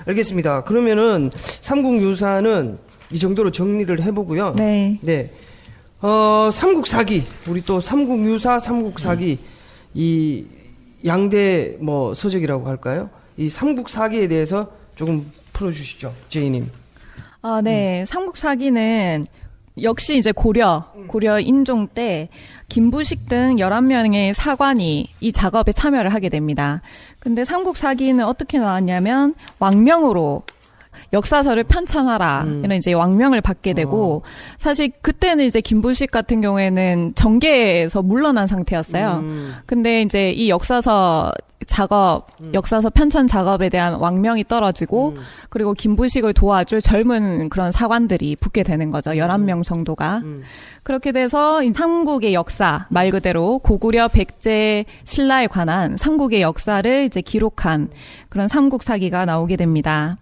Speaker 1: 알겠습니다. 그러면은 삼국유사는 이 정도로 정리를 해보고요.
Speaker 3: 네.
Speaker 1: 네. 삼국사기. 우리 또 삼국유사, 삼국사기. 이 양대 뭐 서적이라고 할까요? 이 삼국사기에 대해서 조금 풀어주시죠. 제이님.
Speaker 3: 아, 네. 삼국사기는 역시 이제 고려 인종 때 김부식 등 11명의 사관이 이 작업에 참여를 하게 됩니다. 근데 삼국사기는 어떻게 나왔냐면 왕명으로 역사서를 편찬하라 이런 이제 왕명을 받게 되고 사실 그때는 이제 김부식 같은 경우에는 정계에서 물러난 상태였어요. 근데 이제 이 역사서 작업, 역사서 편찬 작업에 대한 왕명이 떨어지고 그리고 김부식을 도와줄 젊은 그런 사관들이 붙게 되는 거죠. 11명 정도가. 그렇게 돼서 이 삼국의 역사, 말 그대로 고구려 백제 신라에 관한 삼국의 역사를 이제 기록한 그런 삼국사기가 나오게 됩니다.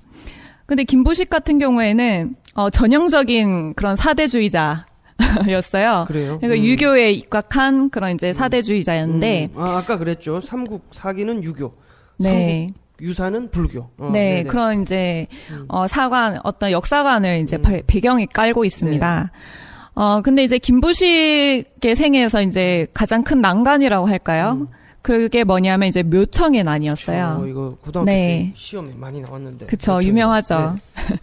Speaker 3: 근데 김부식 같은 경우에는 전형적인 그런 사대주의자였어요.
Speaker 1: 그래요?
Speaker 3: 그러니까 유교에 입각한 그런 이제 사대주의자였는데
Speaker 1: 아까 그랬죠. 삼국사기는 유교.
Speaker 3: 네.
Speaker 1: 삼국유사는 불교.
Speaker 3: 네,
Speaker 1: 네네.
Speaker 3: 그런 이제 사관 어떤 역사관을 이제 배경에 깔고 있습니다. 근데 이제 김부식의 생애에서 이제 가장 큰 난관이라고 할까요? 그게 뭐냐면 이제 묘청의 난이었어요.
Speaker 1: 이거 고등학교
Speaker 3: 네.
Speaker 1: 때 시험에 많이 나왔는데.
Speaker 3: 그쵸,
Speaker 1: 묘청이.
Speaker 3: 유명하죠.
Speaker 1: 네.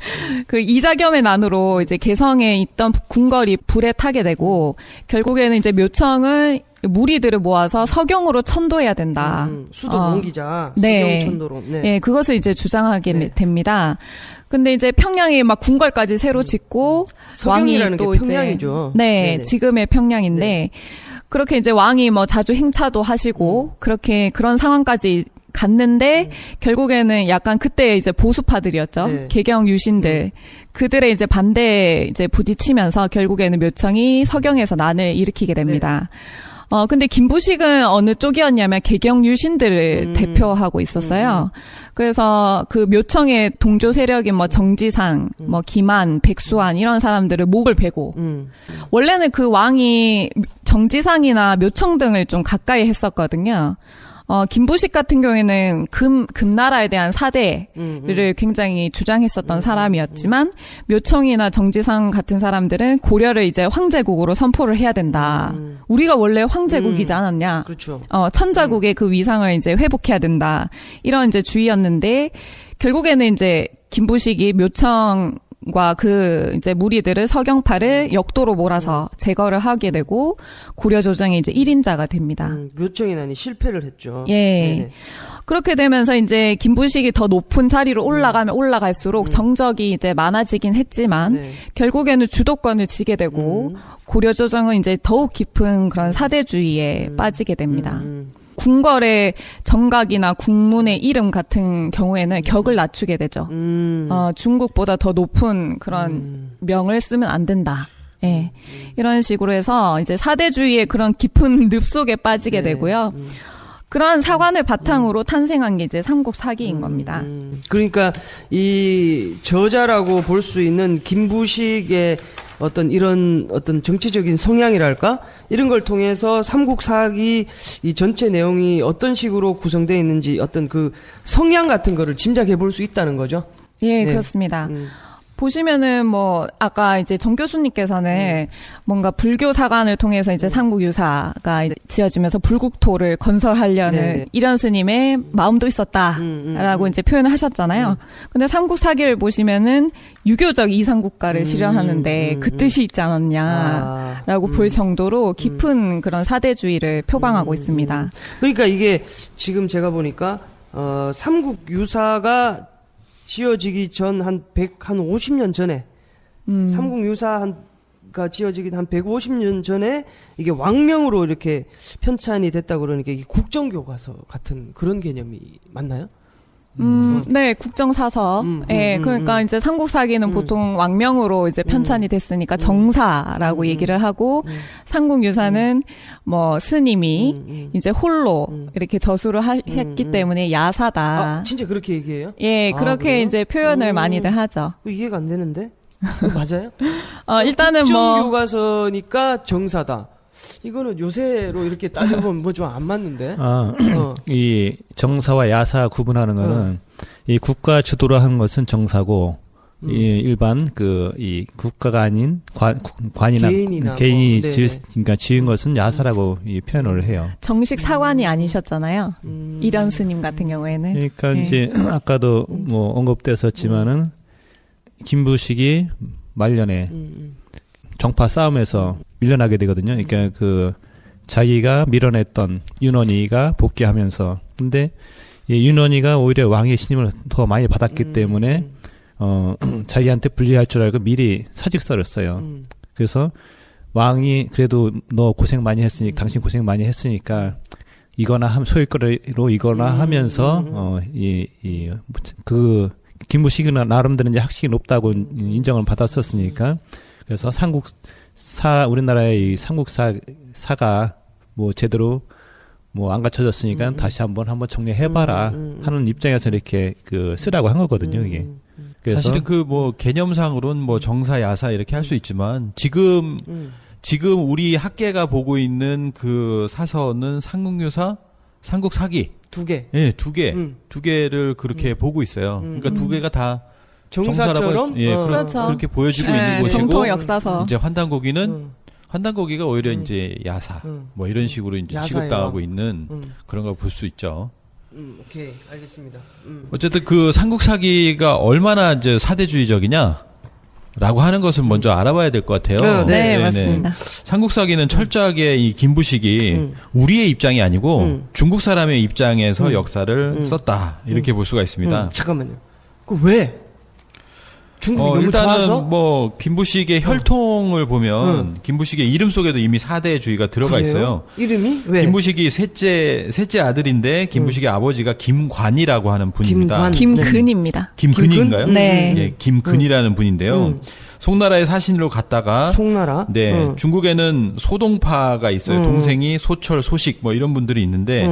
Speaker 3: 그 이자겸의 난으로 이제 개성에 있던 군걸이 불에 타게 되고 결국에는 이제 묘청은 무리들을 모아서 서경으로 천도해야 된다.
Speaker 1: 수도 옮기자.
Speaker 3: 네.
Speaker 1: 서경천도로. 네.
Speaker 3: 예, 그것을 이제 주장하게
Speaker 1: 네.
Speaker 3: 됩니다. 근데 이제 평양에 막 군걸까지 새로 짓고 왕이
Speaker 1: 서경이라는
Speaker 3: 또
Speaker 1: 게
Speaker 3: 이제
Speaker 1: 평양이죠.
Speaker 3: 네,
Speaker 1: 네네.
Speaker 3: 지금의 평양인데
Speaker 1: 네.
Speaker 3: 그렇게 이제 왕이 뭐 자주 행차도 하시고 그렇게 그런 상황까지 갔는데 결국에는 약간 그때 이제 보수파들이었죠.
Speaker 1: 네.
Speaker 3: 개경 유신들. 그들의 이제 반대에 이제 부딪히면서 결국에는 묘청이 서경에서 난을 일으키게 됩니다. 근데 김부식은 어느 쪽이었냐면 개경 유신들을 대표하고 있었어요. 그래서 그 묘청의 동조 세력인 뭐 정지상, 뭐 기만, 백수한 이런 사람들을 목을 베고 원래는 그 왕이 정지상이나 묘청 등을 좀 가까이 했었거든요. 김부식 같은 경우에는 금나라에 대한 사대를 굉장히 주장했었던 사람이었지만 묘청이나 정지상 같은 사람들은 고려를 이제 황제국으로 선포를 해야 된다. 우리가 원래 황제국이지 않았냐.
Speaker 1: 그렇죠.
Speaker 3: 천자국의 그 위상을 이제 회복해야 된다. 이런 이제 주의였는데 결국에는 이제 김부식이 묘청과 그 이제 무리들을 서경파를 역도로 몰아서 제거를 하게 되고 고려 조정의 이제 1인자가 됩니다.
Speaker 1: 묘청이 난이 실패를 했죠.
Speaker 3: 예.
Speaker 1: 네네.
Speaker 3: 그렇게 되면서 이제 김부식이 더 높은 자리로 올라가면 올라갈수록 정적이 이제 많아지긴 했지만
Speaker 1: 네.
Speaker 3: 결국에는 주도권을 쥐게 되고 고려 조정은 이제 더욱 깊은 그런 사대주의에 빠지게 됩니다. 궁궐의 정각이나 국문의 이름 같은 경우에는 격을 낮추게 되죠. 중국보다 더 높은 그런 명을 쓰면 안 된다. 예. 이런 식으로 해서 이제 사대주의의 그런 깊은 늪 속에 빠지게
Speaker 1: 네.
Speaker 3: 되고요. 그런 사관을 바탕으로 탄생한 게 이제 삼국사기인 겁니다.
Speaker 1: 그러니까 이 저자라고 볼 수 있는 김부식의 어떤 이런 어떤 정치적인 성향이랄까 이런 걸 통해서 삼국사기 이 전체 내용이 어떤 식으로 구성되어 있는지 어떤 그 성향 같은 거를 짐작해 볼 수 있다는 거죠.
Speaker 3: 예,
Speaker 1: 네.
Speaker 3: 그렇습니다. 보시면은 뭐 아까 이제 정 교수님께서는 뭔가 불교 사관을 통해서 이제 삼국유사가 이제 지어지면서 불국토를 건설하려는
Speaker 1: 네.
Speaker 3: 이런 스님의 마음도 있었다라고 이제 표현을 하셨잖아요. 근데 삼국사기를 보시면은 유교적 이상국가를 실현하는데 그 뜻이 있지 않았냐라고 볼 정도로 깊은 그런 사대주의를 표방하고 있습니다.
Speaker 1: 그러니까 이게 지금 제가 보니까 삼국유사가 지어지기 전 한 50년 전에 삼국유사가 지어지기 한 150년 전에 이게 왕명으로 이렇게 편찬이 됐다 그러니까 이게 국정교과서 같은 그런 개념이 맞나요?
Speaker 3: 네, 국정사서. 예, 그러니까 이제 삼국사기는 보통 왕명으로 이제 편찬이 됐으니까 정사라고 얘기를 하고, 삼국유사는 뭐 스님이 이제 홀로 이렇게 저수를 했기 때문에 야사다.
Speaker 1: 아, 진짜 그렇게 얘기해요?
Speaker 3: 예,
Speaker 1: 아,
Speaker 3: 그렇게
Speaker 1: 그래요?
Speaker 3: 이제 표현을
Speaker 1: 오.
Speaker 3: 많이들 하죠.
Speaker 1: 이해가 안 되는데? 맞아요?
Speaker 3: 일단은 뭐,
Speaker 1: 국정교과서니까 정사다. 이거는 요새로 이렇게 따져보면 뭐 좀 안 맞는데?
Speaker 2: 이 정사와 야사 구분하는 거는 이 국가 주도로 하는 것은 정사고 이 일반 이 국가가 아닌 관이나
Speaker 1: 개인이나
Speaker 2: 개인이
Speaker 1: 뭐, 네네.
Speaker 2: 그러니까 지은 것은 야사라고 이 표현을 해요.
Speaker 3: 정식 사관이 아니셨잖아요. 이런 스님 같은 경우에는.
Speaker 2: 그러니까
Speaker 3: 네.
Speaker 2: 이제 아까도 뭐 언급됐었지만은 김부식이 말년에 정파 싸움에서 밀려나게 되거든요. 그러니까 그 자기가 밀어냈던 윤원이가 복귀하면서 근데 이 윤원이가 오히려 왕의 신임을 더 많이 받았기 때문에 자기한테 불리할 줄 알고 미리 사직서를 써요. 그래서 왕이 그래도 너 고생 많이 했으니까 당신 고생 많이 했으니까 이거나 소일거리로 이거나 하면서 그 김부식은 나름대로 이제 학식이 높다고 인정을 받았었으니까 그래서 우리나라의 이 삼국사가 뭐 제대로 뭐 안 갖춰졌으니까 다시 한번 정리해봐라 하는 입장에서 이렇게 쓰라고 한 거거든요, 이게. 그래서
Speaker 4: 사실은 그 뭐 개념상으로는 뭐 정사, 야사 이렇게 할 수 있지만 지금 우리 학계가 보고 있는 그 사서는 삼국유사, 삼국사기
Speaker 1: 두 개.
Speaker 4: 예, 두 개를 그렇게 보고 있어요. 그러니까 두 개가 다
Speaker 1: 정사처럼?
Speaker 3: 그렇죠.
Speaker 4: 그렇게 보여지고
Speaker 3: 네,
Speaker 4: 있는 곳이고
Speaker 3: 정통 역사서.
Speaker 4: 이제 환단고기가 오히려 이제 야사 뭐 이런 식으로 이제
Speaker 1: 야사의
Speaker 4: 취급당하고
Speaker 1: 왕.
Speaker 4: 있는 그런 걸 볼 수 있죠.
Speaker 1: 오케이, 알겠습니다.
Speaker 4: 어쨌든 그 삼국사기가 얼마나 이제 사대주의적이냐라고 하는 것을 먼저 알아봐야 될 것 같아요.
Speaker 3: 네, 맞습니다.
Speaker 4: 삼국사기는 철저하게 이 김부식이 우리의 입장이 아니고 중국 사람의 입장에서 역사를 썼다 이렇게 볼 수가 있습니다.
Speaker 1: 잠깐만요. 그 왜? 중국이 너무
Speaker 4: 일단은
Speaker 1: 좋아서?
Speaker 4: 뭐 김부식의 혈통을 보면 김부식의 이름 속에도 이미 사대주의가 들어가
Speaker 1: 그래요?
Speaker 4: 있어요.
Speaker 1: 이름이? 왜?
Speaker 4: 김부식이 셋째 아들인데 김부식의 아버지가 김관이라고 하는 분입니다.
Speaker 3: 김근입니다.
Speaker 4: 김근인가요?
Speaker 3: 네.
Speaker 4: 예, 김근이라는 분인데요. 송나라의 사신으로 갔다가
Speaker 1: 송나라?
Speaker 4: 네, 중국에는 소동파가 있어요. 동생이 소철, 소식 뭐 이런 분들이 있는데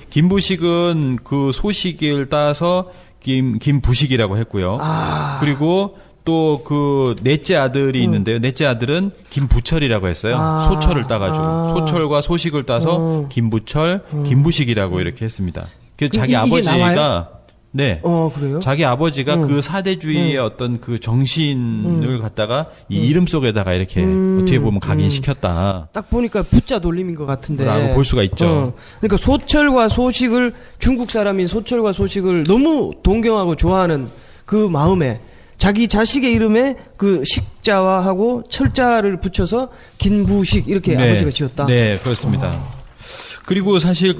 Speaker 4: 김부식은 그 소식을 따서 김부식이라고 했고요. 그리고 또 그 넷째 아들이 있는데요. 넷째 아들은 김부철이라고 했어요. 소철을 따가지고 소철과 소식을 따서 김부철, 김부식이라고 이렇게 했습니다. 그래서 자기
Speaker 1: 이게
Speaker 4: 아버지가
Speaker 1: 나와요?
Speaker 4: 네.
Speaker 1: 그래요?
Speaker 4: 자기 아버지가 그 사대주의의 어떤 그 정신을 갖다가 이 이름 속에다가 이렇게 어떻게 보면 각인시켰다.
Speaker 1: 딱 보니까 부자 돌림인 것 같은데.
Speaker 4: 라고 볼 수가 있죠.
Speaker 1: 그러니까 소철과 소식을, 중국 사람인 소철과 소식을 너무 동경하고 좋아하는 그 마음에 자기 자식의 이름에 그 식자와하고 철자를 붙여서 김부식 이렇게 아버지가 지었다.
Speaker 4: 네, 그렇습니다. 그리고 사실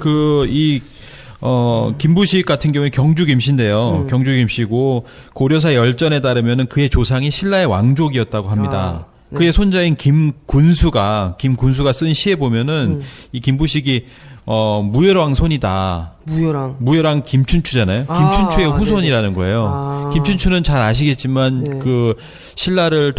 Speaker 4: 김부식 같은 경우에 경주 김씨인데요. 경주 김씨고 고려사 열전에 따르면은 그의 조상이 신라의 왕족이었다고 합니다. 그의 손자인 김군수가 쓴 시에 보면은 이 김부식이 무열왕 손이다. 무열왕 김춘추잖아요. 김춘추의 후손이라는
Speaker 1: 네네.
Speaker 4: 거예요. 김춘추는 잘 아시겠지만
Speaker 1: 네.
Speaker 4: 그 신라를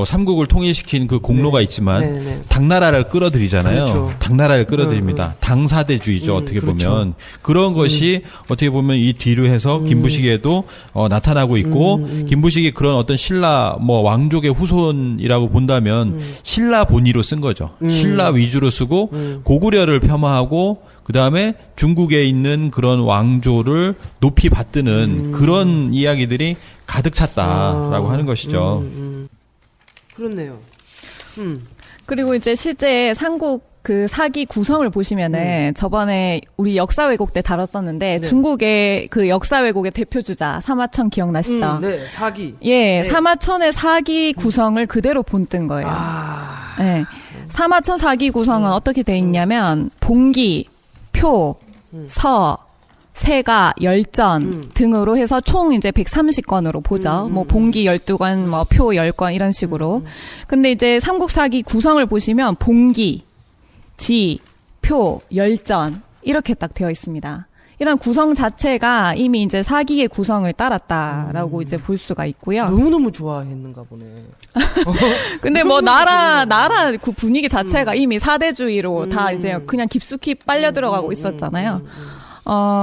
Speaker 4: 삼국을 통일시킨 그 공로가
Speaker 1: 네.
Speaker 4: 있지만
Speaker 1: 네네.
Speaker 4: 당나라를 끌어들이잖아요.
Speaker 1: 그렇죠.
Speaker 4: 당나라를 끌어들입니다. 당사대주의죠. 어떻게
Speaker 1: 그렇죠.
Speaker 4: 보면 그런 것이 어떻게 보면 이 뒤로 해서 김부식에도 나타나고 있고 김부식이 그런 어떤 신라 왕족의 후손이라고 본다면 신라 본위로 쓴 거죠. 신라 위주로 쓰고 고구려를 폄하하고 그 다음에 중국에 있는 그런 왕조를 높이 받드는 그런 이야기들이 가득 찼다라고 하는 것이죠.
Speaker 1: 그렇네요.
Speaker 3: 그리고 이제 실제 삼국 그 사기 구성을 보시면은 저번에 우리 역사 왜곡 때 다뤘었는데
Speaker 1: 네.
Speaker 3: 중국의 그 역사 왜곡의 대표 주자 사마천 기억나시죠?
Speaker 1: 네, 사기.
Speaker 3: 예,
Speaker 1: 네.
Speaker 3: 사마천의 사기 구성을 그대로 본뜬 거예요. 네. 사마천 사기 구성은 어떻게 돼 있냐면 봉기, 표, 서, 세가, 열전 등으로 해서 총 이제 130건으로 보죠. 뭐 봉기 12건, 뭐 표 10건 이런 식으로. 근데 이제 삼국사기 구성을 보시면 봉기, 지, 표, 열전 이렇게 딱 되어 있습니다. 이런 구성 자체가 이미 이제 사기의 구성을 따랐다라고 이제 볼 수가 있고요.
Speaker 1: 너무너무 좋아했는가 보네.
Speaker 3: 근데 뭐 나라 그 분위기 자체가 이미 사대주의로 다 이제 그냥 깊숙이 빨려 들어가고 있었잖아요.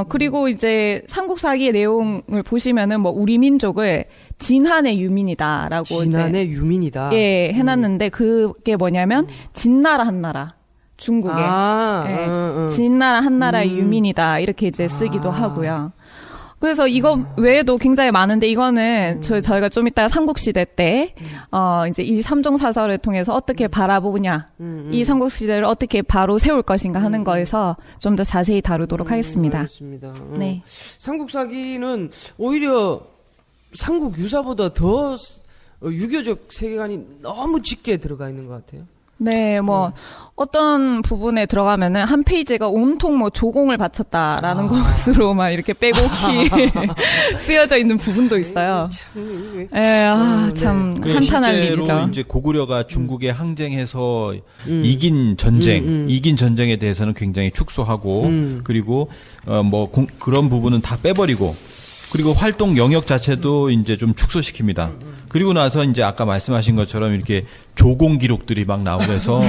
Speaker 3: 그리고 이제 삼국사기의 내용을 보시면은 뭐 우리 민족을 진한의 유민이다라고
Speaker 1: 진한의 유민이다.
Speaker 3: 예, 해놨는데 그게 뭐냐면 진나라 한나라. 중국에 진나라 한나라의 유민이다 이렇게 이제 쓰기도 하고요. 그래서 이거 외에도 굉장히 많은데 이거는 저희가 좀 이따 삼국시대 때 이제 이 삼종사설을 통해서 어떻게 바라보냐 이 삼국시대를 어떻게 바로 세울 것인가 하는 거에서 좀 더 자세히 다루도록 하겠습니다.
Speaker 1: 알겠습니다.
Speaker 3: 네.
Speaker 1: 삼국사기는 오히려 삼국 유사보다 더 유교적 세계관이 너무 짙게 들어가 있는 것 같아요.
Speaker 3: 네, 뭐 어떤 부분에 들어가면은 한 페이지가 온통 뭐 조공을 바쳤다라는 것으로 막 이렇게 빼곡히 쓰여져 있는 부분도 있어요. 참 한탄할
Speaker 4: 실제로
Speaker 3: 일이죠.
Speaker 4: 이제 고구려가 중국에 항쟁해서 이긴 전쟁에 대해서는 굉장히 축소하고 그리고 그런 부분은 다 빼버리고. 그리고 활동 영역 자체도 이제 좀 축소시킵니다. 그리고 나서 이제 아까 말씀하신 것처럼 이렇게 조공 기록들이 막 나오면서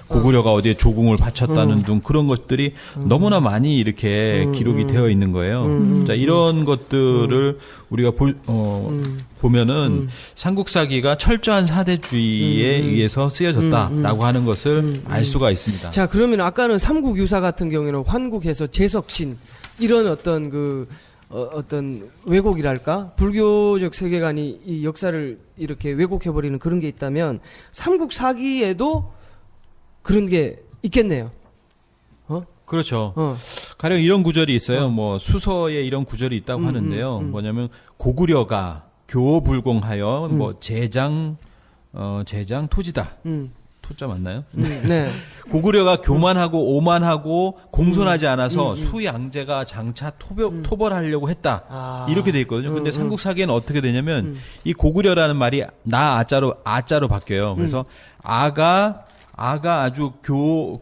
Speaker 4: 고구려가 어디에 조공을 바쳤다는 등 그런 것들이 너무나 많이 이렇게 기록이 되어 있는 거예요. 자, 이런 것들을 우리가 보면은 삼국사기가 철저한 사대주의에 의해서 쓰여졌다라고 하는 것을 알 수가 있습니다.
Speaker 1: 자, 그러면 아까는 삼국유사 같은 경우에는 환국에서 제석신 이런 어떤 어떤 왜곡이랄까? 불교적 세계관이 이 역사를 이렇게 왜곡해버리는 그런 게 있다면, 삼국사기에도 그런 게 있겠네요.
Speaker 4: 그렇죠. 가령 이런 구절이 있어요. 뭐, 수서에 이런 구절이 있다고 하는데요. 뭐냐면, 고구려가 교불공하여, 제장 토지다. 토자 맞나요?
Speaker 1: 네.
Speaker 4: 고구려가 교만하고 오만하고 공손하지 않아서 수양제가 장차 토벌하려고 했다. 이렇게 돼 있거든요. 근데 삼국사기에는 어떻게 되냐면 이 고구려라는 말이 아자로 바뀌어요. 그래서 아가 아주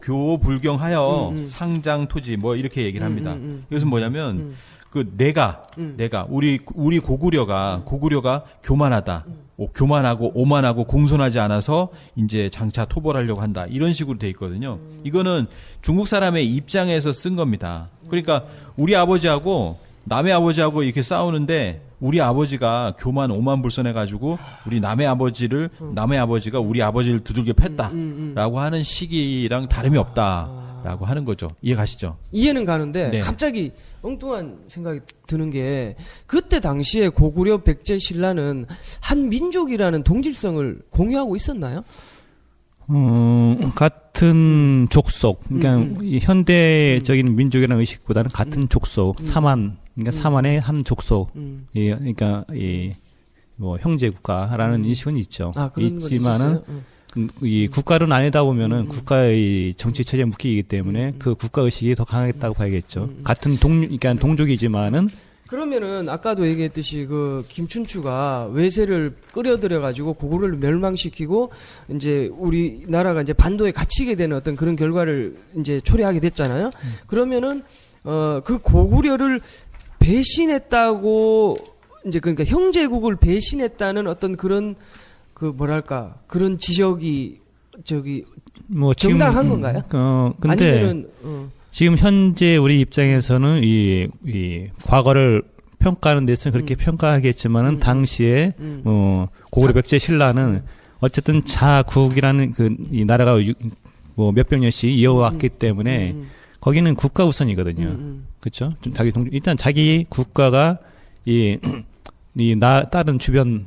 Speaker 4: 교불경하여 상장 토지 뭐 이렇게 얘기를 합니다. 이것은 뭐냐면 내가 우리 고구려가 교만하다. 교만하고 오만하고 공손하지 않아서 이제 장차 토벌하려고 한다. 이런 식으로 돼 있거든요. 이거는 중국 사람의 입장에서 쓴 겁니다. 그러니까 우리 아버지하고 남의 아버지하고 이렇게 싸우는데 우리 아버지가 교만 오만불선해 가지고 우리 남의 아버지가 우리 아버지를 두들겨 팼다라고 하는 시기랑 다름이 없다라고 하는 거죠. 이해 가시죠?
Speaker 1: 이해는 가는데
Speaker 4: 네.
Speaker 1: 갑자기 엉뚱한 생각이 드는 게, 그때 당시에 고구려 백제 신라는 한 민족이라는 동질성을 공유하고 있었나요?
Speaker 2: 같은 족속, 그러니까 이 현대적인 민족이라는 의식보다는 같은 족속, 사만, 그러니까 사만의 한 족속, 그러니까 뭐 형제 국가라는 인식은 있죠.
Speaker 1: 그런
Speaker 2: 있지만은 이 국가는 아니다 보면은 국가의 정치 체제에 묶이기 때문에 그 국가 의식이 더 강하겠다고 봐야겠죠. 같은 그러니까 동족이지만은
Speaker 1: 그러면은 아까도 얘기했듯이 그 김춘추가 외세를 끌어들여 가지고 고구려를 멸망시키고 이제 우리나라가 이제 반도에 갇히게 되는 어떤 그런 결과를 이제 초래하게 됐잖아요. 그러면은 그 고구려를 배신했다고 이제 그러니까 형제국을 배신했다는 어떤 그런 그 뭐랄까 그런 지적이 저기
Speaker 2: 뭐
Speaker 1: 정당한 건가요?
Speaker 2: 근데
Speaker 1: 아니면은
Speaker 2: 지금 현재 우리 입장에서는 이 과거를 평가하는 데서는 그렇게 평가하겠지만은 당시에 고구려 백제 신라는 어쨌든 자국이라는 이 나라가 뭐 몇백 년씩 이어왔기 때문에 거기는 국가 우선이거든요. 그렇죠? 좀 일단 자기 국가가 다른 주변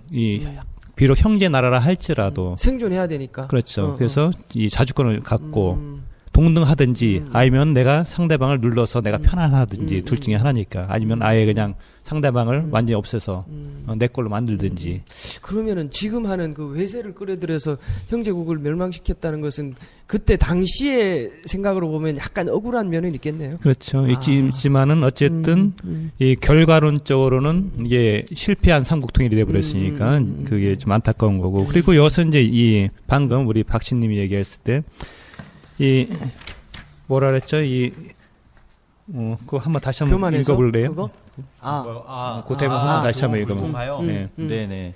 Speaker 2: 비록 형제 나라라 할지라도
Speaker 1: 생존해야 되니까.
Speaker 2: 그렇죠. 그래서 이 자주권을 갖고 동등하든지 아니면 내가 상대방을 눌러서 내가 편안하든지 둘 중에 하나니까 아니면 아예 그냥 상대방을 완전히 없애서 내 걸로 만들든지.
Speaker 1: 그러면은 지금 하는 그 외세를 끌어들여서 형제국을 멸망시켰다는 것은 그때 당시의 생각으로 보면 약간 억울한 면은 있겠네요.
Speaker 2: 그렇죠. 있지만은 어쨌든 이 결과론적으로는 이게 실패한 삼국통일이 돼버렸으니까 그게 좀 안타까운 거고. 그리고 여기서 이제 이 방금 우리 박신님이 얘기했을 때 이 뭐라 그랬죠? 그거 한번 다시 한번
Speaker 1: 교만해서?
Speaker 2: 읽어볼래요?
Speaker 1: 그거?
Speaker 2: 그 대목 한번 다시 한번 읽어보면.
Speaker 4: 네. 네네.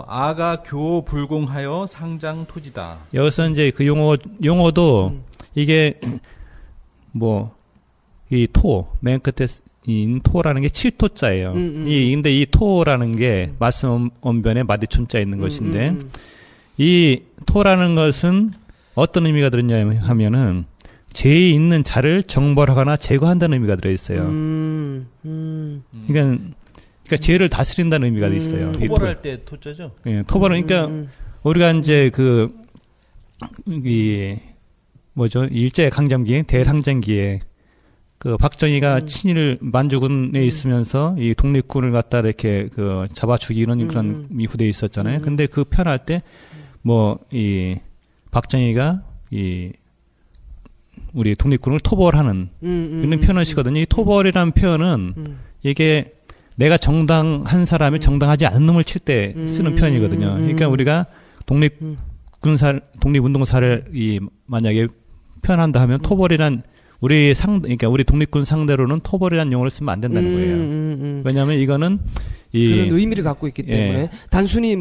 Speaker 4: 아가 교 불공하여 상장 토지다.
Speaker 2: 여기서 이제 그 용어도 이게 뭐 이 맨 끝에 인 토라는 게 7토자예요. 근데 이 토라는 게 말씀 언변에 마디촌자 있는 것인데 이 토라는 것은 어떤 의미가 들었냐 하면은 죄에 있는 자를 정벌하거나 제거한다는 의미가 들어있어요. 그러니까 죄를 다스린다는 의미가 있어요.
Speaker 4: 토벌할 때 토자죠?
Speaker 2: 예, 토벌은 그러니까 우리가 이제 일제 강점기, 대항쟁기에 그 박정희가 친일 만주군에 있으면서 이 독립군을 갖다 이렇게 잡아 죽이는 그런 이후대에 있었잖아요. 근데 그 편할 때 박정희가 우리 독립군을 토벌하는 이런 표현을 쓰거든요. 이 토벌이라는 표현은 이게 내가 정당한 사람이 정당하지 않은 놈을 칠 때 쓰는 표현이거든요. 그러니까 우리가 독립운동사를 만약에 표현한다 하면 토벌이란 그러니까 우리 독립군 상대로는 토벌이라는 용어를 쓰면 안 된다는 거예요. 왜냐하면 이거는
Speaker 1: 그런 의미를 갖고 있기 때문에 단순히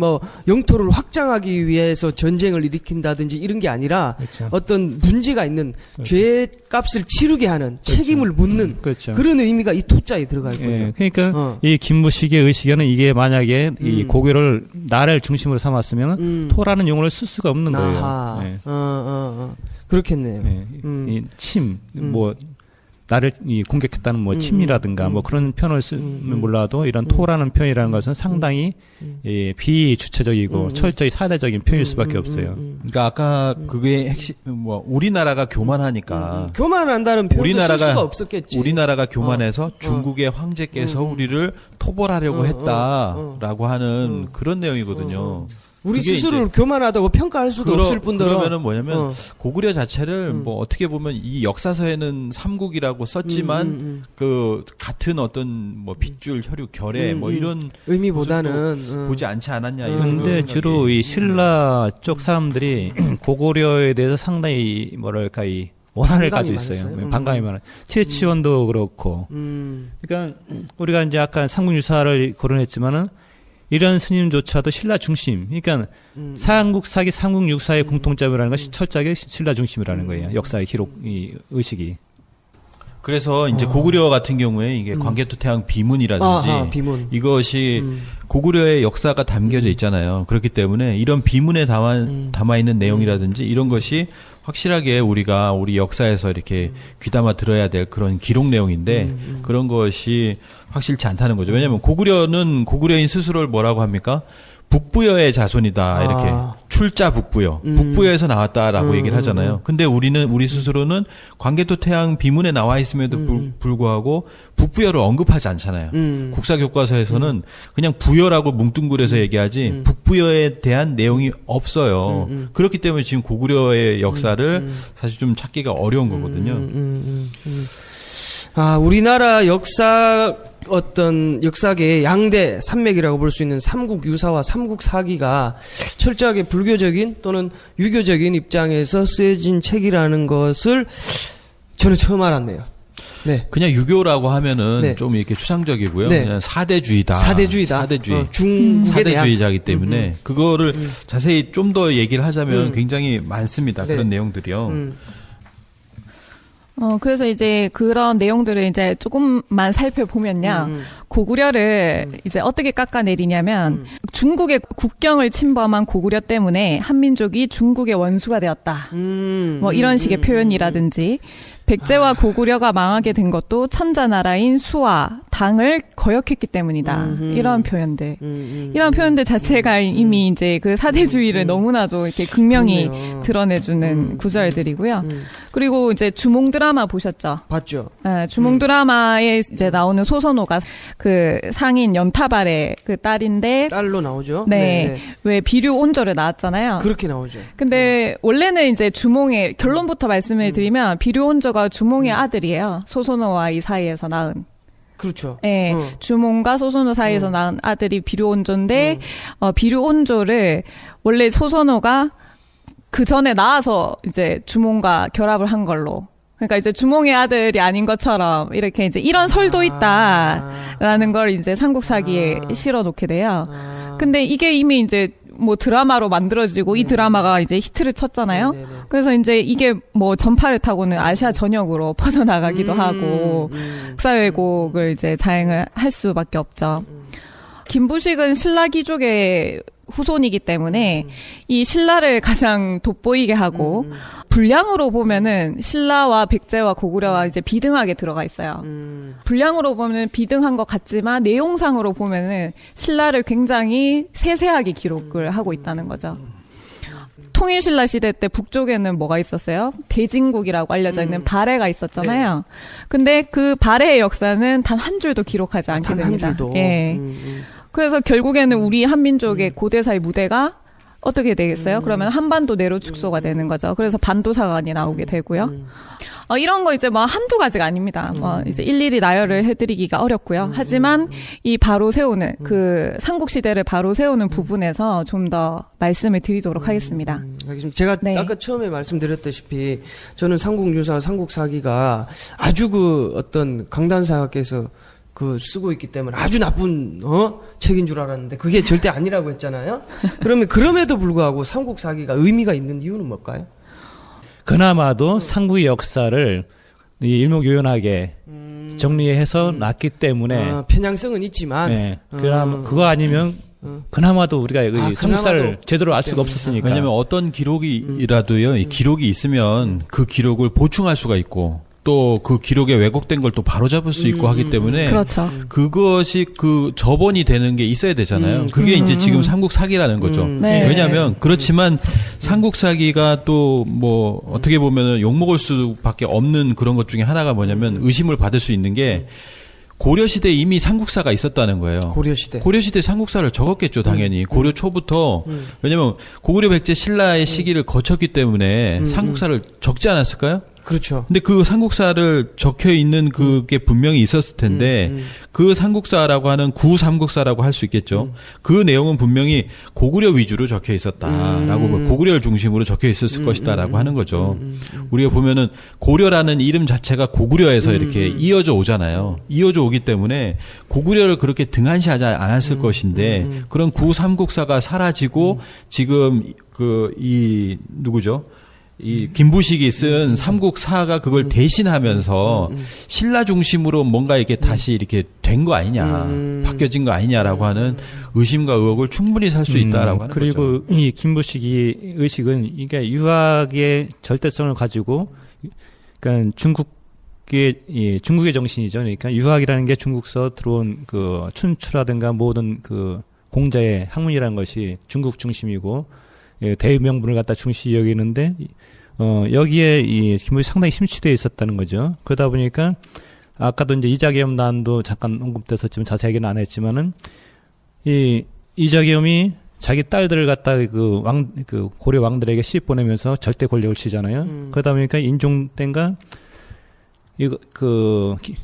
Speaker 1: 영토를 확장하기 위해서 전쟁을 일으킨다든지 이런 게 아니라
Speaker 2: 그렇죠.
Speaker 1: 어떤 문제가 있는 죄값을 치르게 하는 책임을 묻는
Speaker 2: 그렇죠.
Speaker 1: 그런 의미가 이 토자에 들어가 있거든요.
Speaker 2: 그러니까 이 김무식의 의식에는 이게 만약에 이 고구려를 나를 중심으로 삼았으면 토라는 용어를 쓸 수가 없는 거예요.
Speaker 1: 그렇겠네요.
Speaker 2: 이 침, 나를 공격했다는 침이라든가 그런 표현을 쓰면 몰라도 이런 토라는 표현이라는 것은 상당히 비주체적이고 철저히 사대적인 표현일 수밖에 없어요.
Speaker 4: 그러니까 아까 그게 핵심 우리나라가 교만하니까
Speaker 1: 교만한다는 표현을 쓸 수가 없었겠지.
Speaker 4: 우리나라가 교만해서 중국의 황제께서 우리를 토벌하려고 했다라고 하는 그런 내용이거든요.
Speaker 1: 우리 스스로를 교만하다고 평가할 수도 없을 뿐더러
Speaker 4: 그러면은 뭐냐면 고구려 자체를 어떻게 보면 이 역사서에는 삼국이라고 썼지만 그 같은 어떤 빗줄 혈육 결례 이런
Speaker 1: 의미보다는
Speaker 4: 보지 않지 않았냐 이런.
Speaker 2: 근데 주로 이 신라 쪽 사람들이 고구려에 대해서 상당히 뭐랄까 이 원한을 가지고 있어요. 반감이 많아요. 최치원도 그렇고. 그러니까 우리가 이제 아까 삼국유사를 거론했지만은 이런 스님조차도 신라 중심. 그러니까 삼국사기, 삼국육사의 공통점이라는 것이 철저하게 신라 중심이라는 거예요. 역사의 기록, 의식이.
Speaker 4: 그래서 이제 고구려 같은 경우에 이게 광개토태양 비문이라든지
Speaker 1: 비문.
Speaker 4: 이것이 고구려의 역사가 담겨져 있잖아요. 그렇기 때문에 이런 비문에 담아 있는 내용이라든지 이런 것이 확실하게 우리가 우리 역사에서 이렇게 귀담아 들어야 될 그런 기록 내용인데 그런 것이 확실치 않다는 거죠. 왜냐하면 고구려는 고구려인 스스로를 뭐라고 합니까? 북부여의 자손이다. 이렇게 출자 북부여. 북부여에서 나왔다라고 얘기를 하잖아요. 근데 우리 스스로는 광개토태양 비문에 나와 있음에도 불구하고 북부여를 언급하지 않잖아요. 국사교과서에서는 그냥 부여라고 뭉뚱그려서 얘기하지 북부여에 대한 내용이 없어요. 그렇기 때문에 지금 고구려의 역사를 사실 좀 찾기가 어려운 거거든요.
Speaker 1: 우리나라 역사 어떤 역사계의 양대 산맥이라고 볼 수 있는 삼국유사와 삼국사기가 철저하게 불교적인 또는 유교적인 입장에서 쓰여진 책이라는 것을 저는 처음 알았네요. 네.
Speaker 4: 그냥 유교라고 하면은
Speaker 1: 네.
Speaker 4: 좀 이렇게 추상적이고요.
Speaker 1: 네.
Speaker 4: 그냥 사대주의다.
Speaker 1: 사대주의다.
Speaker 4: 사대주의.
Speaker 1: 중국에 대한.
Speaker 4: 사대주의자이기 때문에 그거를 자세히 좀 더 얘기를 하자면 굉장히 많습니다.
Speaker 1: 네.
Speaker 4: 그런 내용들이요.
Speaker 3: 그래서 이제 그런 내용들을 이제 조금만 살펴보면요. 고구려를 이제 어떻게 깎아내리냐면 중국의 국경을 침범한 고구려 때문에 한민족이 중국의 원수가 되었다. 뭐 이런 식의 표현이라든지 백제와 고구려가 망하게 된 것도 천자나라인 수와 당을 거역했기 때문이다. 이런 표현들. 이런 표현들 자체가 이미 이제 그 사대주의를 너무나도 이렇게 극명히
Speaker 1: 그렇네요.
Speaker 3: 드러내주는 구절들이고요. 그리고 이제 주몽 드라마 보셨죠?
Speaker 1: 봤죠.
Speaker 3: 네, 주몽 드라마에 이제 나오는 소선호가 그 상인 연타발의 그 딸인데
Speaker 1: 딸로 나오죠.
Speaker 3: 네, 왜 비류 온조를 낳았잖아요.
Speaker 1: 그렇게 나오죠.
Speaker 3: 근데 원래는 이제 주몽의 결론부터 말씀을 드리면 비류 온조가 주몽의 아들이에요. 소선호와 이 사이에서 낳은.
Speaker 1: 그렇죠.
Speaker 3: 네, 주몽과 소선호 사이에서 낳은 아들이 비류 온조인데 비류 온조를 원래 소선호가 그 전에 낳아서 이제 주몽과 결합을 한 걸로. 그러니까 이제 주몽의 아들이 아닌 것처럼 이렇게 이제 이런 설도 있다라는 걸 이제 삼국사기에 실어 놓게 돼요. 근데 이게 이미 이제 뭐 드라마로 만들어지고 이 드라마가 이제 히트를 쳤잖아요. 그래서 이제 이게 뭐 전파를 타고는 아시아 전역으로 퍼져나가기도 하고 역사 왜곡을 이제 자행을 할 수밖에 없죠. 김부식은 신라 귀족의 후손이기 때문에 이 신라를 가장 돋보이게 하고 분량으로 보면은 신라와 백제와 고구려와 이제 비등하게 들어가 있어요. 분량으로 보면 비등한 것 같지만 내용상으로 보면은 신라를 굉장히 세세하게 기록을 하고 있다는 거죠. 통일신라 시대 때 북쪽에는 뭐가 있었어요? 대진국이라고 알려져 있는 발해가 있었잖아요. 근데 그 발해의 역사는 단 한 줄도 기록하지 않게
Speaker 1: 단 한
Speaker 3: 됩니다.
Speaker 1: 줄도.
Speaker 3: 예. 그래서 결국에는 우리 한민족의 고대사의 무대가 어떻게 되겠어요? 그러면 한반도 내로 축소가 되는 거죠. 그래서 반도사관이 나오게 되고요. 이런 거 이제 뭐 한두 가지가 아닙니다. 뭐 이제 일일이 나열을 해드리기가 어렵고요. 하지만 이 바로 세우는 그 삼국시대를 바로 세우는 부분에서 좀 더 말씀을 드리도록 하겠습니다.
Speaker 1: 알겠습니다. 제가
Speaker 3: 네.
Speaker 1: 아까 처음에 말씀드렸다시피 저는 삼국유사, 삼국사기가 아주 그 어떤 강단사께서 그 쓰고 있기 때문에 아주 나쁜 책인 줄 알았는데 그게 절대 아니라고 했잖아요. 그러면 그럼에도 불구하고 삼국사기가 의미가 있는 이유는 뭘까요?
Speaker 2: 그나마도 삼국의 역사를 이 일목요연하게 정리해서 놨기 때문에
Speaker 1: 편향성은 있지만
Speaker 2: 네, 그나마 그거 아니면 그나마도 우리가 이 삼국사를
Speaker 1: 그나마도
Speaker 2: 제대로 알 수가 없었으니까.
Speaker 4: 왜냐하면 어떤 기록이라도요, 이 기록이 있으면 그 기록을 보충할 수가 있고 또 그 기록에 왜곡된 걸 또 바로잡을 수 있고 하기 때문에
Speaker 3: 그렇죠.
Speaker 4: 그것이 그 저번이 되는 게 있어야 되잖아요. 그게 이제 지금 삼국 사기라는 거죠.
Speaker 3: 네.
Speaker 4: 왜냐하면 그렇지만 삼국 사기가 또 뭐 어떻게 보면은 욕먹을 수밖에 없는 그런 것 중에 하나가 뭐냐면 의심을 받을 수 있는 게 고려 시대에 이미 삼국사가 있었다는 거예요. 고려 시대 삼국사를 적었겠죠, 당연히. 고려 초부터 왜냐면 고구려 백제 신라의 시기를 거쳤기 때문에 삼국사를 적지 않았을까요?
Speaker 1: 그렇죠.
Speaker 4: 근데 그 삼국사를 적혀 있는 그게 분명히 있었을 텐데 그 삼국사라고 하는 구삼국사라고 할 수 있겠죠. 그 내용은 분명히 고구려 위주로 적혀 있었다라고 고구려를 중심으로 적혀 있었을 것이다라고 하는 거죠. 우리가 보면은 고려라는 이름 자체가 고구려에서 이렇게 이어져 오잖아요. 이어져 오기 때문에 고구려를 그렇게 등한시하지 않았을 것인데 그런 구삼국사가 사라지고 지금 이 누구죠? 이 김부식이 쓴 삼국사가 그걸 대신하면서 신라 중심으로 뭔가 이렇게 다시 이렇게 된 거 아니냐, 바뀌어진 거 아니냐라고 하는 의심과 의혹을 충분히 살 수 있다라고 하는
Speaker 2: 그리고
Speaker 4: 거죠.
Speaker 2: 이 김부식이 의식은 이게 유학의 절대성을 가지고, 그러니까 중국의 정신이죠. 그러니까 유학이라는 게 중국서 들어온 그 춘추라든가 모든 그 공자의 학문이라는 것이 중국 중심이고 대명분을 갖다 중시 여기는데 여기에 이 김부식이 상당히 심취되어 있었다는 거죠. 그러다 보니까 아까도 이제 이자겸난도 잠깐 언급됐었지만 자세하게는 안 했지만은 이 이자겸이 자기 딸들을 갖다 그 고려 왕들에게 시집 보내면서 절대 권력을 치잖아요. 그러다 보니까 인종 때인가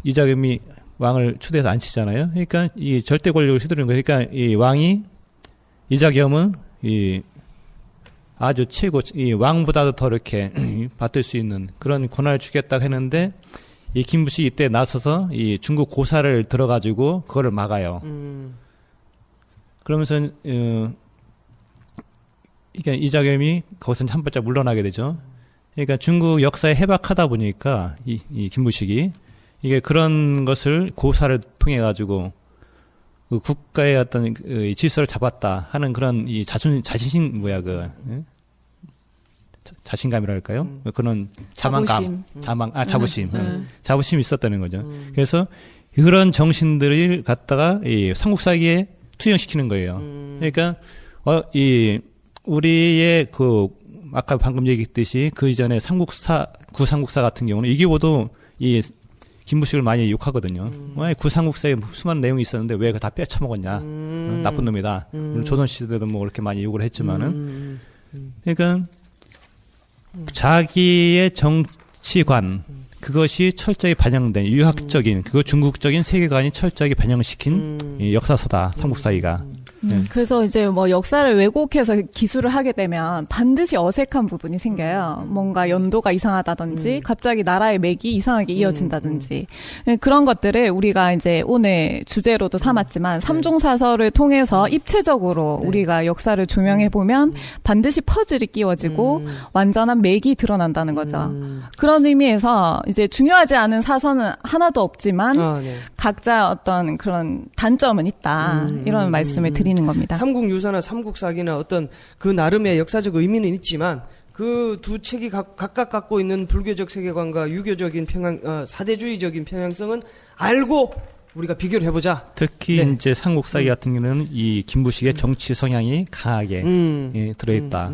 Speaker 2: 이자겸이 왕을 추대해서 앉히잖아요. 그러니까 이 절대 권력을 휘두르는 거예요. 그러니까 이 왕이 이자겸은 이 아주 최고 이 왕보다도 더 이렇게 받을 수 있는 그런 권한을 주겠다고 했는데 이 김부식이 이때 나서서 이 중국 고사를 들어가지고 그거를 막아요. 그러면서 그러니까 이자겸이 거기서 한 발짝 물러나게 되죠. 그러니까 중국 역사에 해박하다 보니까 이 김부식이 이게 그런 것을 고사를 통해 가지고 그 국가의 어떤 그 질서를 잡았다 하는 그런 이 자신심 뭐야 그 자신감이랄까요? 그런 자만감, 자부심, 자부심이 있었다는 거죠. 그래서 그런 정신들을 갖다가 이 삼국사기에 투영시키는 거예요. 그러니까 이 우리의 그 아까 방금 얘기했듯이 그 이전에 구삼국사 같은 경우는 이게보도 이 김부식을 많이 욕하거든요. 구삼국사에 수많은 내용이 있었는데 왜 그거 다 빼쳐먹었냐? 나쁜 놈이다. 물론 조선시대도 뭐 그렇게 많이 욕을 했지만은. 그러니까 자기의 정치관, 그것이 철저히 반영된 유학적인, 그거 중국적인 세계관이 철저하게 반영시킨 이 역사서다, 삼국사기가.
Speaker 3: 그래서 이제 뭐 역사를 왜곡해서 기술을 하게 되면 반드시 어색한 부분이 생겨요. 뭔가 연도가 이상하다든지 갑자기 나라의 맥이 이상하게 이어진다든지 그런 것들을 우리가 이제 오늘 주제로도 삼았지만 삼종사설을 통해서 입체적으로 우리가 역사를 조명해 보면 반드시 퍼즐이 끼워지고 완전한 맥이 드러난다는 거죠. 그런 의미에서 이제 중요하지 않은 사설은 하나도 없지만 각자 어떤 그런 단점은 있다. 이런 말씀을 드리는 겁니다.
Speaker 1: 삼국유사나 삼국사기나 어떤 그 나름의 역사적 의미는 있지만 그 두 책이 각각 갖고 있는 불교적 세계관과 유교적인 사대주의적인 평양성은 알고 우리가 비교를 해보자.
Speaker 2: 특히 이제 삼국사기 같은 경우는 이 김부식의 정치 성향이 강하게 들어있다.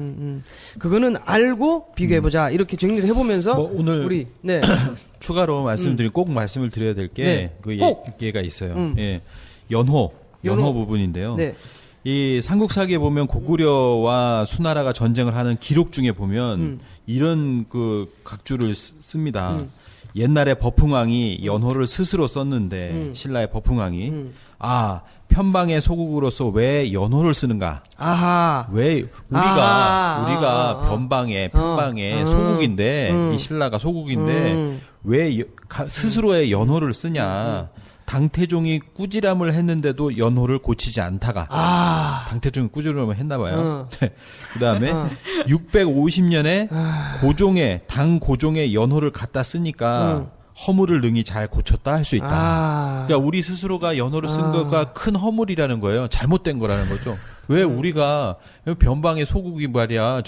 Speaker 1: 그거는 알고 비교해보자. 이렇게 정리를 해보면서
Speaker 4: 뭐 오늘
Speaker 1: 우리
Speaker 4: 추가로 꼭 말씀을 드려야 될 게 그 얘기가 있어요. 예. 연호 부분인데요. 이 삼국사기에 보면 고구려와 수나라가 전쟁을 하는 기록 중에 보면 이런 그 각주를 씁니다. 옛날에 버풍왕이 연호를 스스로 썼는데 신라의 버풍왕이 편방의 소국으로서 왜 연호를 쓰는가? 왜 우리가 편방의 소국인데 이 신라가 소국인데 왜 스스로의 연호를 쓰냐? 당태종이 꾸지람을 했는데도 연호를 고치지 않다가 당태종이 꾸지람을 했나 봐요. 그다음에 650년에 당 고종의 연호를 갖다 쓰니까 허물을 능히 잘 고쳤다 할 수 있다. 그러니까 우리 스스로가 연호를 쓴 거가 큰 허물이라는 거예요. 잘못된 거라는 거죠. 왜 우리가 변방의 소국이 말이야.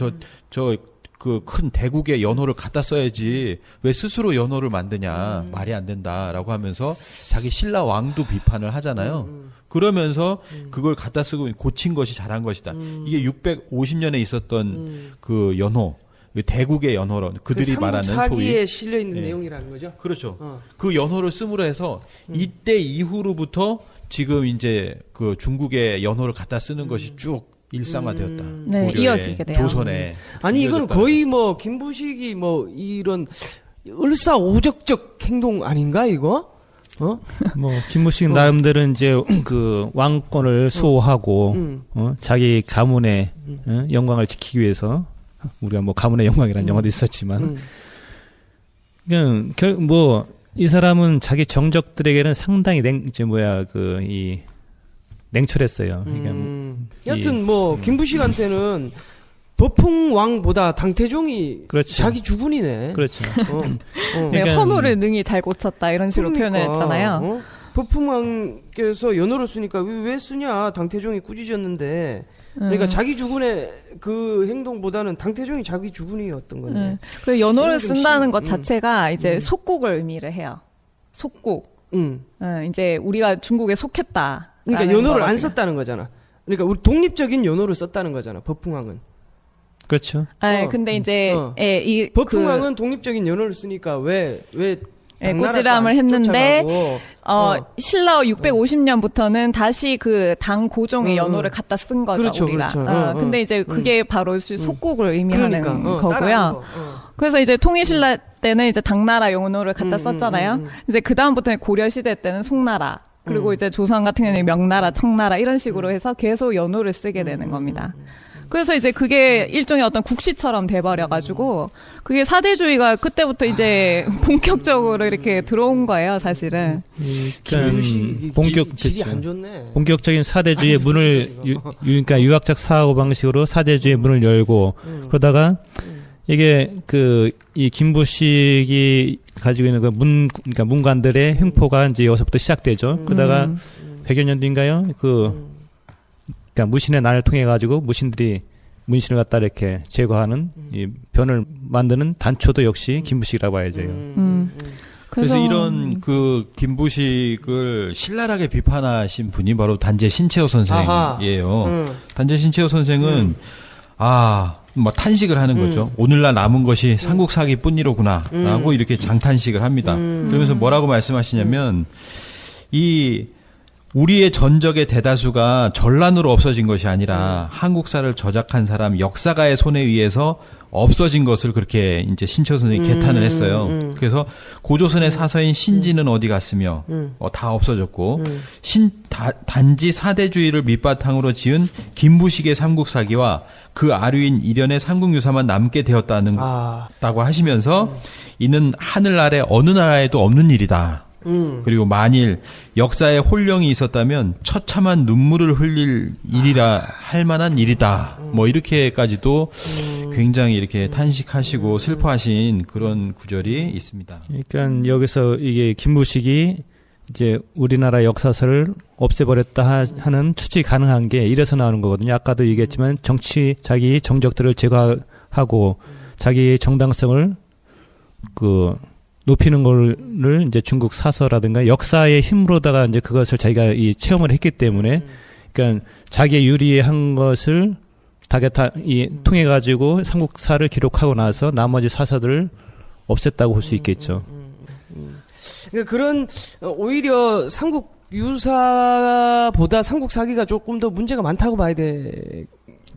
Speaker 4: 그 큰 대국의 연호를 갖다 써야지 왜 스스로 연호를 만드냐 말이 안 된다라고 하면서 자기 신라 왕도 비판을 하잖아요. 그러면서 그걸 갖다 쓰고 고친 것이 잘한 것이다. 이게 650년에 있었던 그 연호, 대국의 연호로 그들이 말하는 소위
Speaker 1: 삼국사기에 실려 있는 내용이라는 거죠.
Speaker 4: 그렇죠. 그 연호를 씀으로 해서 이때 이후로부터 지금 이제 그 중국의 연호를 갖다 쓰는 것이 쭉 일상화되었다.
Speaker 3: 이어지게 돼요.
Speaker 4: 조선에.
Speaker 1: 아니 이건 거의 뭐 김부식이 뭐 이런 을사오적적 행동 아닌가 이거?
Speaker 2: 뭐 김부식 나름대로 이제 그 왕권을 수호하고 자기 가문의 영광을 지키기 위해서 우리가 뭐 가문의 영광이라는 영화도 있었지만 그냥 뭐 이 사람은 자기 정적들에게는 상당히 냉철했어요. 그러니까
Speaker 1: 여튼 김부식한테는 버풍왕보다 당태종이
Speaker 2: 그렇죠.
Speaker 1: 자기 주군이네.
Speaker 2: 그렇죠.
Speaker 3: 그러니까 허물을 능히 잘 고쳤다 이런 식으로 표현을 했잖아요.
Speaker 1: 버풍왕께서 연호를 쓰니까 왜 쓰냐? 당태종이 꾸짖었는데. 그러니까 자기 주군의 그 행동보다는 당태종이 자기 주군이었던 거네.
Speaker 3: 그 연호를 쓴다는 것 자체가 이제 속국을 의미를 해요. 속국. 이제 우리가 중국에 속했다.
Speaker 1: 그러니까 연호를 안 썼다는 거잖아. 그러니까 우리 독립적인 연호를 썼다는 거잖아. 버풍왕은.
Speaker 2: 그렇죠.
Speaker 3: 근데 이제
Speaker 1: 버풍왕은 독립적인 연호를 쓰니까 왜
Speaker 3: 꾸지람을 했는데
Speaker 1: 쫓아가고.
Speaker 3: 신라 650년부터는 다시 그 당 고종의 연호를 갖다 쓴 거죠,
Speaker 1: 그렇죠,
Speaker 3: 우리가.
Speaker 1: 그렇죠.
Speaker 3: 근데 이제 그게 바로 속국을 의미하는
Speaker 1: 그러니까,
Speaker 3: 거고요.
Speaker 1: 따라하는 거.
Speaker 3: 그래서 이제 통일신라 때는 이제 당나라 연호를 갖다 썼잖아요. 이제 그 다음부터는 고려시대 때는 송나라. 그리고 이제 조선 같은 경우는 명나라, 청나라 이런 식으로 해서 계속 연호를 쓰게 되는 겁니다. 그래서 이제 그게 일종의 어떤 국시처럼 돼버려가지고 그게 사대주의가 그때부터 이제 본격적으로 이렇게 들어온 거예요, 사실은.
Speaker 2: 본격
Speaker 1: 질이 안 좋네.
Speaker 2: 본격적인 사대주의의 문을 그러니까 유학적 사고 방식으로 사대주의의 문을 열고 그러다가 이게 이 김부식이 가지고 있는 그러니까 문관들의 횡포가 이제 여기서부터 시작되죠. 그러다가 100여 년 뒤인가요? 그러니까 무신의 난을 통해 가지고 무신들이 문신을 갖다 이렇게 제거하는 이 변을 만드는 단초도 역시 김부식이라고 봐야죠.
Speaker 4: 그래서 이런 그 김부식을 신랄하게 비판하신 분이 바로 단재 신채호 선생이에요. 단재 신채호 선생은 뭐 탄식을 하는 거죠. 오늘날 남은 것이 삼국사기뿐이로구나라고 이렇게 장탄식을 합니다. 그러면서 뭐라고 말씀하시냐면 우리의 전적의 대다수가 전란으로 없어진 것이 아니라 한국사를 저작한 사람 역사가의 손에 의해서 없어진 것을 그렇게 이제 신채호 선생님이 개탄을 했어요. 그래서 고조선의 사서인 신지는 어디 갔으며 다 없어졌고 단지 사대주의를 밑바탕으로 지은 김부식의 삼국사기와 그 아류인 일련의 삼국유사만 남게 되었다고 하시면서 이는 하늘 아래 어느 나라에도 없는 일이다. 그리고 만일 역사에 혼령이 있었다면 처참한 눈물을 흘릴 일이라 할 만한 일이다. 뭐 이렇게까지도 굉장히 이렇게 탄식하시고 슬퍼하신 그런 구절이 있습니다.
Speaker 2: 그러니까 여기서 이게 김부식이 이제 우리나라 역사서를 없애버렸다 하는 추측이 가능한 게 이래서 나오는 거거든요. 아까도 얘기했지만 자기 정적들을 제거하고 자기의 정당성을 높이는 거를 이제 중국 사서라든가 역사의 힘으로다가 이제 그것을 자기가 체험을 했기 때문에 그러니까 자기의 유리한 것을 통해 가지고 삼국사를 기록하고 나서 나머지 사서들을 없앴다고 볼 수 있겠죠.
Speaker 1: 그러니까 그런 오히려 삼국 유사보다 삼국 사기가 조금 더 문제가 많다고 봐야 돼.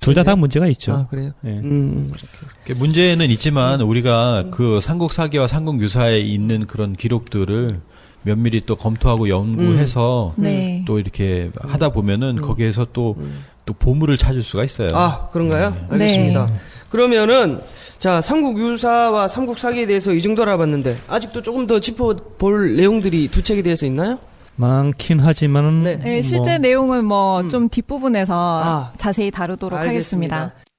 Speaker 2: 둘 다 문제가 있죠.
Speaker 1: 그래요?
Speaker 2: 네.
Speaker 4: 문제는 있지만 우리가 그 삼국 사기와 삼국 유사에 있는 그런 기록들을 면밀히 또 검토하고 연구해서 또 이렇게 하다 보면은 거기에서 또 보물을 찾을 수가 있어요.
Speaker 1: 그런가요? 알겠습니다. 그러면은 자, 삼국 유사와 삼국 사기에 대해서 이 정도 알아봤는데 아직도 조금 더 짚어볼 내용들이 두 책에 대해서 있나요?
Speaker 2: 많긴 하지만은
Speaker 3: 실제 내용은 좀 뒷부분에서 자세히 다루도록
Speaker 1: 알겠습니다.
Speaker 3: 하겠습니다.